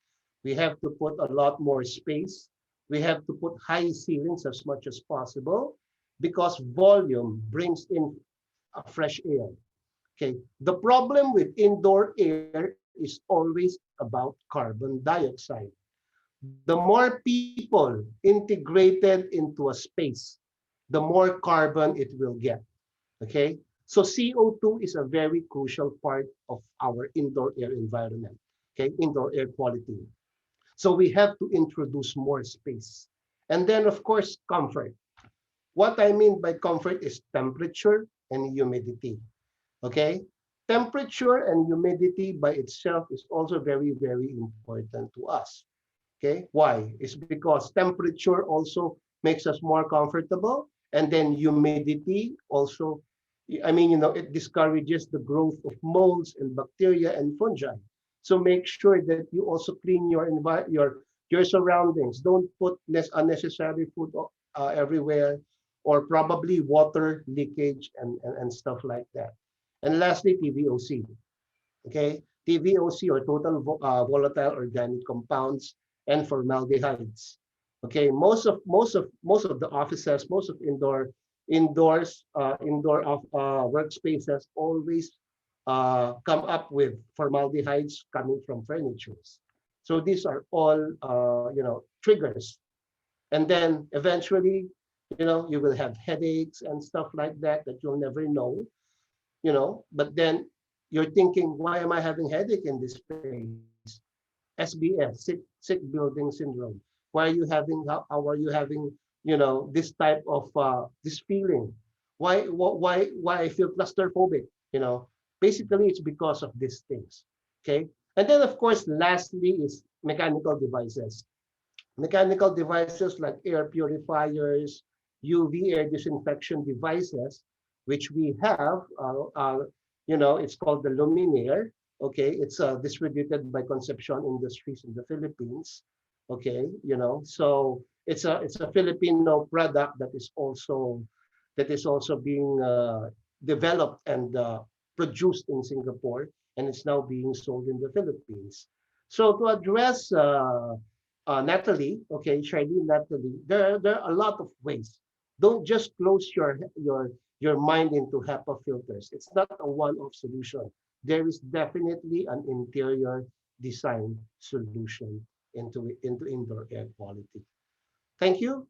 We have to put a lot more space. We have to put high ceilings as much as possible because volume brings in a fresh air. Okay. The problem with indoor air is always about carbon dioxide. The more people integrated into a space, the more carbon it will get. Okay. So CO2 is a very crucial part of our indoor air environment. Okay. Indoor air quality. So we have to introduce more space. And then, of course, comfort. What I mean by comfort is temperature and humidity. Okay? Temperature and humidity by itself is also very, very important to us. Okay? Why? It's because temperature also makes us more comfortable, and then humidity also, it discourages the growth of molds and bacteria and fungi. So make sure that you also clean your surroundings. Don't put unnecessary food everywhere, or probably water leakage and stuff like that. And lastly, TVOC. Okay, TVOC or total volatile organic compounds and formaldehydes. Okay, most of the offices, most of indoor workspaces always come up with formaldehydes coming from furnitures. So these are all triggers, and then eventually you will have headaches and stuff like that you'll never know. But then you're thinking, why am I having headache in this space? SBS, sick building syndrome. Why are you having, how are you having, this type of, this feeling? Why I feel claustrophobic? Basically it's because of these things. Okay. And then of course, lastly is mechanical devices. Mechanical devices like air purifiers, UV air disinfection devices, which we have, it's called the Luminaire. Okay, it's distributed by Concepcion Industries in the Philippines. Okay, so it's a Filipino product that is also being developed and produced in Singapore, and it's now being sold in the Philippines. So to address Natalie, okay, Charlene, Natalie, there are a lot of ways. Don't just close your mind into HEPA filters. It's not a one-off solution. There is definitely an interior design solution into indoor air quality. Thank you.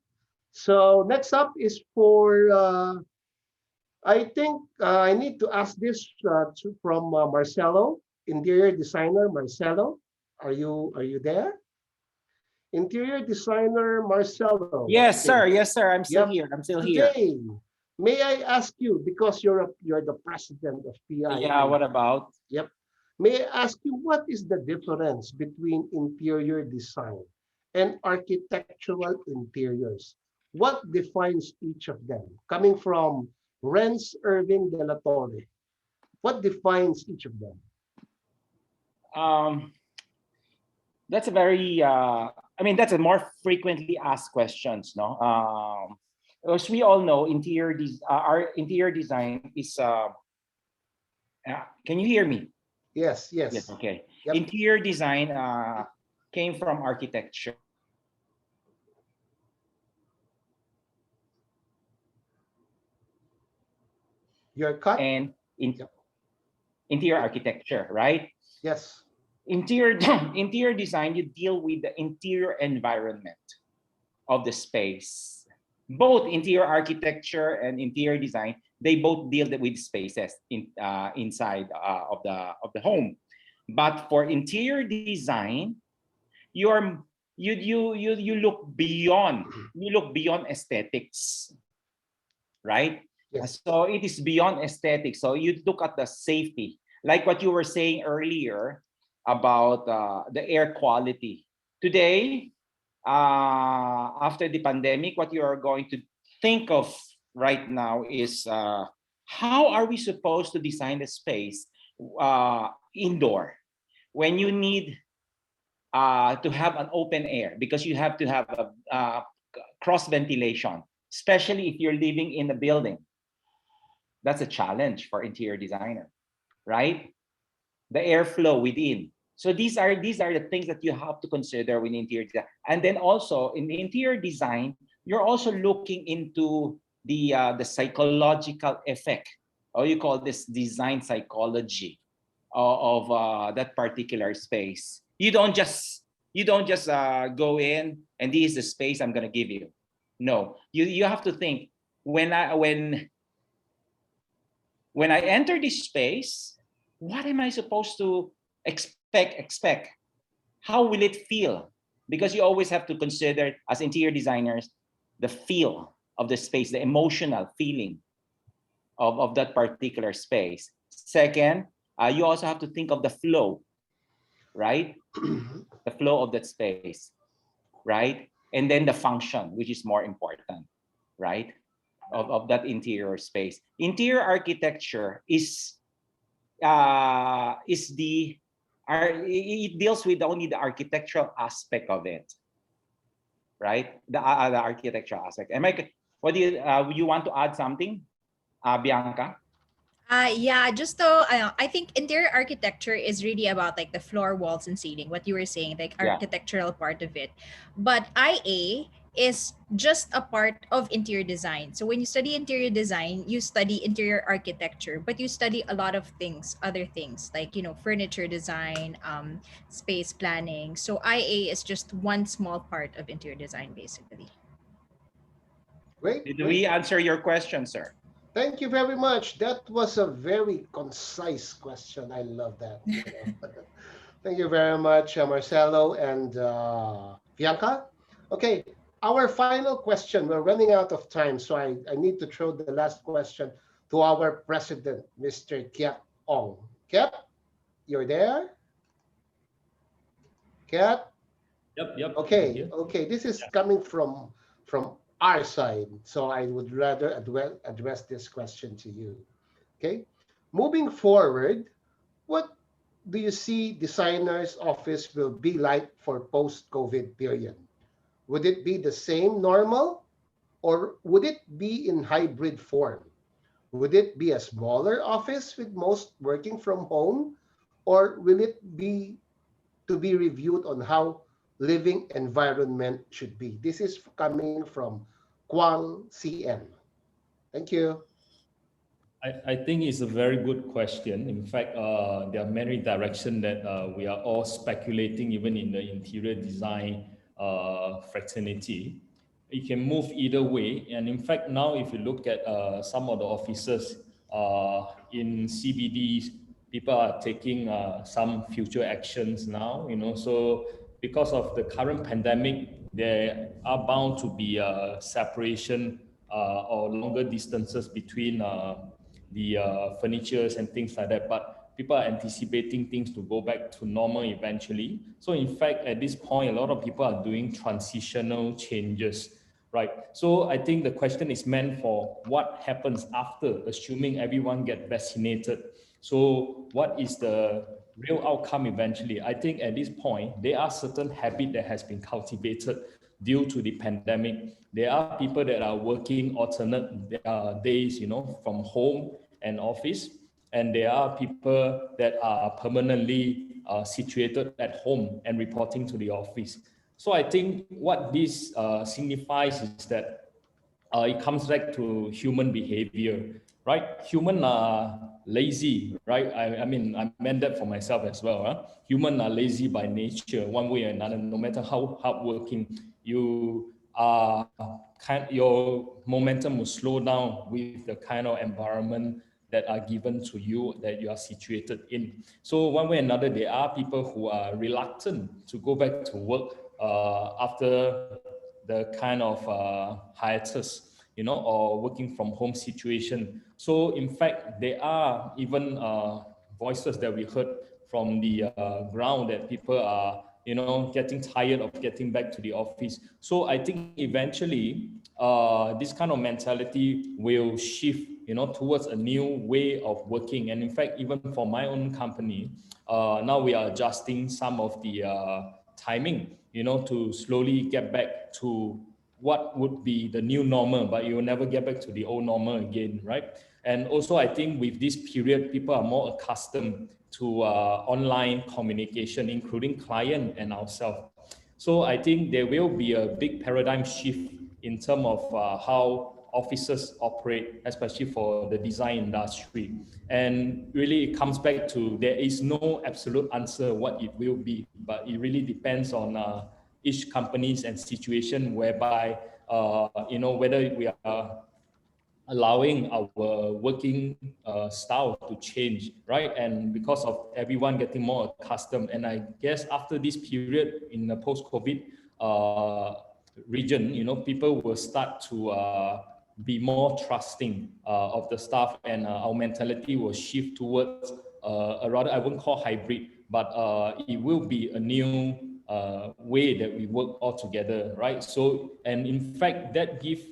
So next up is for I think I need to ask this from Marcelo, interior designer Marcelo. Are you there? Interior designer Marcelo. Yes, Okay. sir. Yes, sir. I'm still Yep. here. I'm still here. Today, may I ask you, because you're the president of PIID. Yeah, what about? Yep. May I ask you, what is the difference between interior design and architectural interiors? What defines each of them? Coming from Renz Irving de la Torre, what defines each of them? Um, that's a very, that's a more frequently asked questions, no? As we all know, our interior design is, can you hear me? Yes, yes. Yes, okay. Yep. Interior design came from architecture. You're cut? And Yep. interior architecture, right? Yes. Interior design, you deal with the interior environment of the space. Both interior architecture and interior design, they both deal with spaces inside of the home. But for interior design, you look beyond aesthetics, right? Yes. So it is beyond aesthetics. So you look at the safety, like what you were saying earlier about the air quality. Today, after the pandemic, what you are going to think of right now is how are we supposed to design the space indoor when you need to have an open air, because you have to have a cross ventilation, especially if you're living in a building. That's a challenge for interior designer, right? The airflow within. So these are the things that you have to consider with interior design. And then also in the interior design, you're also looking into the psychological effect, or you call this design psychology of that particular space. You don't just go in and this is the space I'm gonna give you. No, you have to think when I enter this space, what am I supposed to expect? How will it feel? Because you always have to consider, as interior designers, the feel of the space, the emotional feeling of that particular space. Second, you also have to think of the flow, right? The flow of that space, right? And then the function, which is more important, right? Of that interior space. Interior architecture it deals with only the architectural aspect of it, right? The architectural aspect. What do you want to add something, Bianca? Yeah, just though I think interior architecture is really about like the floor, walls, and ceiling. What you were saying, like Yeah. architectural part of it, but IA is just a part of interior design. So when you study interior design, you study interior architecture, but you study a lot of things, other things like furniture design, space planning. So IA is just one small part of interior design, basically. Great. Did Great. we answer your question, sir? Thank you very much. That was a very concise question. I love that. Thank you very much, Marcelo and Bianca. Okay, our final question. We're running out of time, so I need to throw the last question to our president, Mr. Kiat Ong. Kiat, you're there? Kiat? Yep. I'm Okay, here. okay. This is Yeah. coming from our side, so I would rather address this question to you. Okay, moving forward, what do you see designers' office will be like for post-COVID period? Would it be the same normal, or would it be in hybrid form? Would it be a smaller office with most working from home, or will it be to be reviewed on how living environment should be? This is coming from Kwang CM. Thank you. I think it's a very good question. In fact, there are many directions that we are all speculating, even in the interior design fraternity. It can move either way. And in fact, now if you look at some of the offices in CBDs, people are taking some future actions now, so because of the current pandemic, there are bound to be a separation or longer distances between the furnitures and things like that. But people are anticipating things to go back to normal eventually. So in fact, at this point, a lot of people are doing transitional changes, right? So I think the question is meant for what happens after, assuming everyone get vaccinated. So what is the real outcome eventually? I think at this point, there are certain habits that has been cultivated due to the pandemic. There are people that are working alternate days, from home and office, and there are people that are permanently situated at home and reporting to the office. So I think what this signifies is that it comes back to human behavior, right? Human are lazy, right? I mean, I meant that for myself as well. Huh? Human are lazy by nature, one way or another. No matter how hardworking you are, your momentum will slow down with the kind of environment that are given to you, that you are situated in. So one way or another, there are people who are reluctant to go back to work after the kind of hiatus, or working from home situation. So in fact, there are even voices that we heard from the ground that people are, getting tired of getting back to the office. So I think eventually this kind of mentality will shift, towards a new way of working. And in fact, even for my own company, now we are adjusting some of the timing, to slowly get back to what would be the new normal, but you will never get back to the old normal again, right? And also, I think with this period, people are more accustomed to online communication, including client and ourselves. So I think there will be a big paradigm shift in terms of how offices operate, especially for the design industry. And really, it comes back to there is no absolute answer what it will be, but it really depends on each companies and situation, whereby whether we are allowing our working style to change, right? And because of everyone getting more accustomed, and I guess after this period in the post-COVID region, people will start to be more trusting of the staff, and our mentality will shift towards a rather, I wouldn't call hybrid, but it will be a new way that we work all together, right? So, and in fact, that gives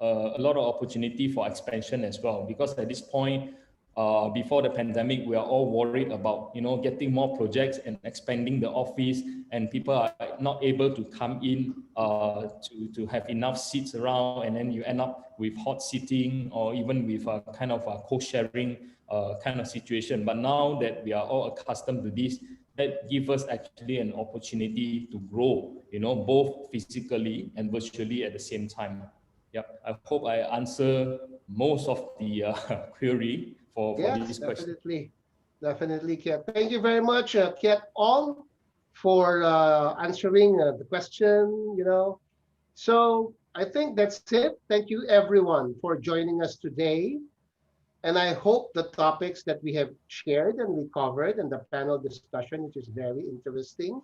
a lot of opportunity for expansion as well, because at this point, before the pandemic, we are all worried about, getting more projects and expanding the office, and people are not able to come in to have enough seats around, and then you end up with hot seating, or even with a kind of a co-sharing kind of situation. But now that we are all accustomed to this, that gives us actually an opportunity to grow, both physically and virtually at the same time. Yeah, I hope I answer most of the query for Yes, this question. definitely, Kiat. Thank you very much, Kiat Ong, for answering the question. So I think that's it. Thank you, everyone, for joining us today. And I hope the topics that we have shared and we covered in the panel discussion, which is very interesting,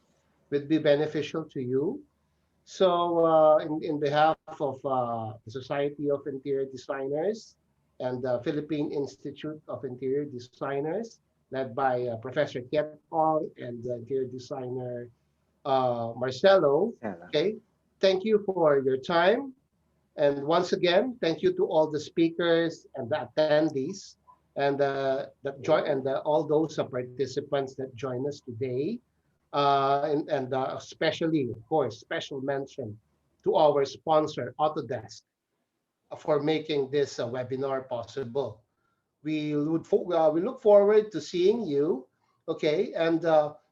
would be beneficial to you. So, in behalf of the Society of Interior Designers and the Philippine Institute of Interior Designers, led by Professor Kiet Ong and the interior designer Marcelo, Hello. okay, thank you for your time. And once again, thank you to all the speakers and the attendees and that join and all those participants that join us today. And especially, of course, special mention to our sponsor, Autodesk, for making this webinar possible. We look forward to seeing you. Okay, and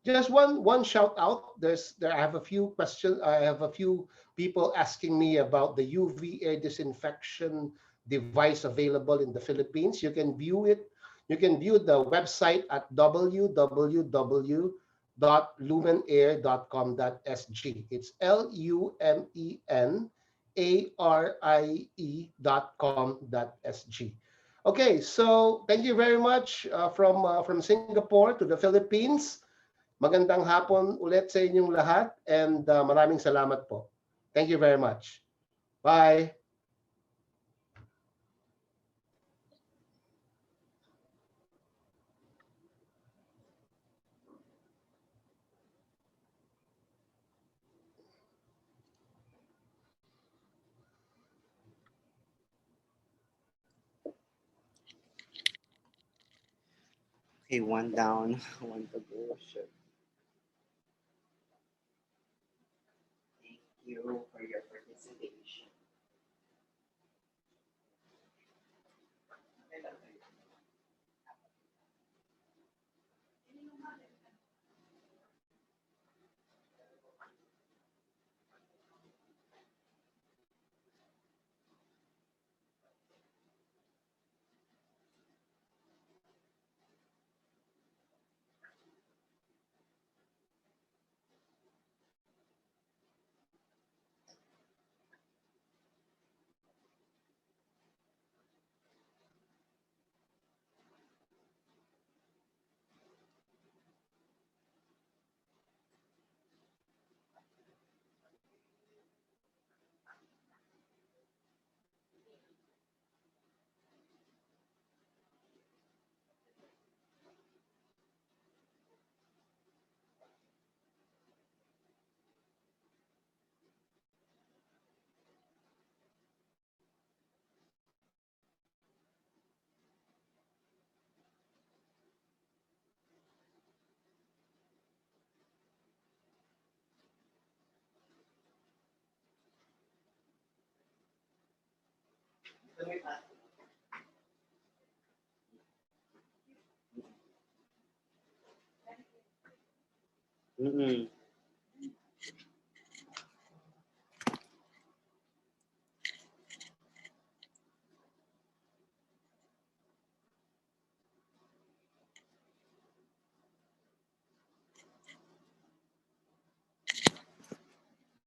just one shout out. I have a few questions. I have a few people asking me about the UV air disinfection device available in the Philippines. You can view it. You can view the website at www.lumenair.com.sg. It's lumenarie.com.sg. Okay, so thank you very much from Singapore to the Philippines. Magandang hapon ulit sa inyong lahat and maraming salamat po. Thank you very much. Bye. Okay, one down, one to go. Sure. Thank you for your participation. Mm-mm.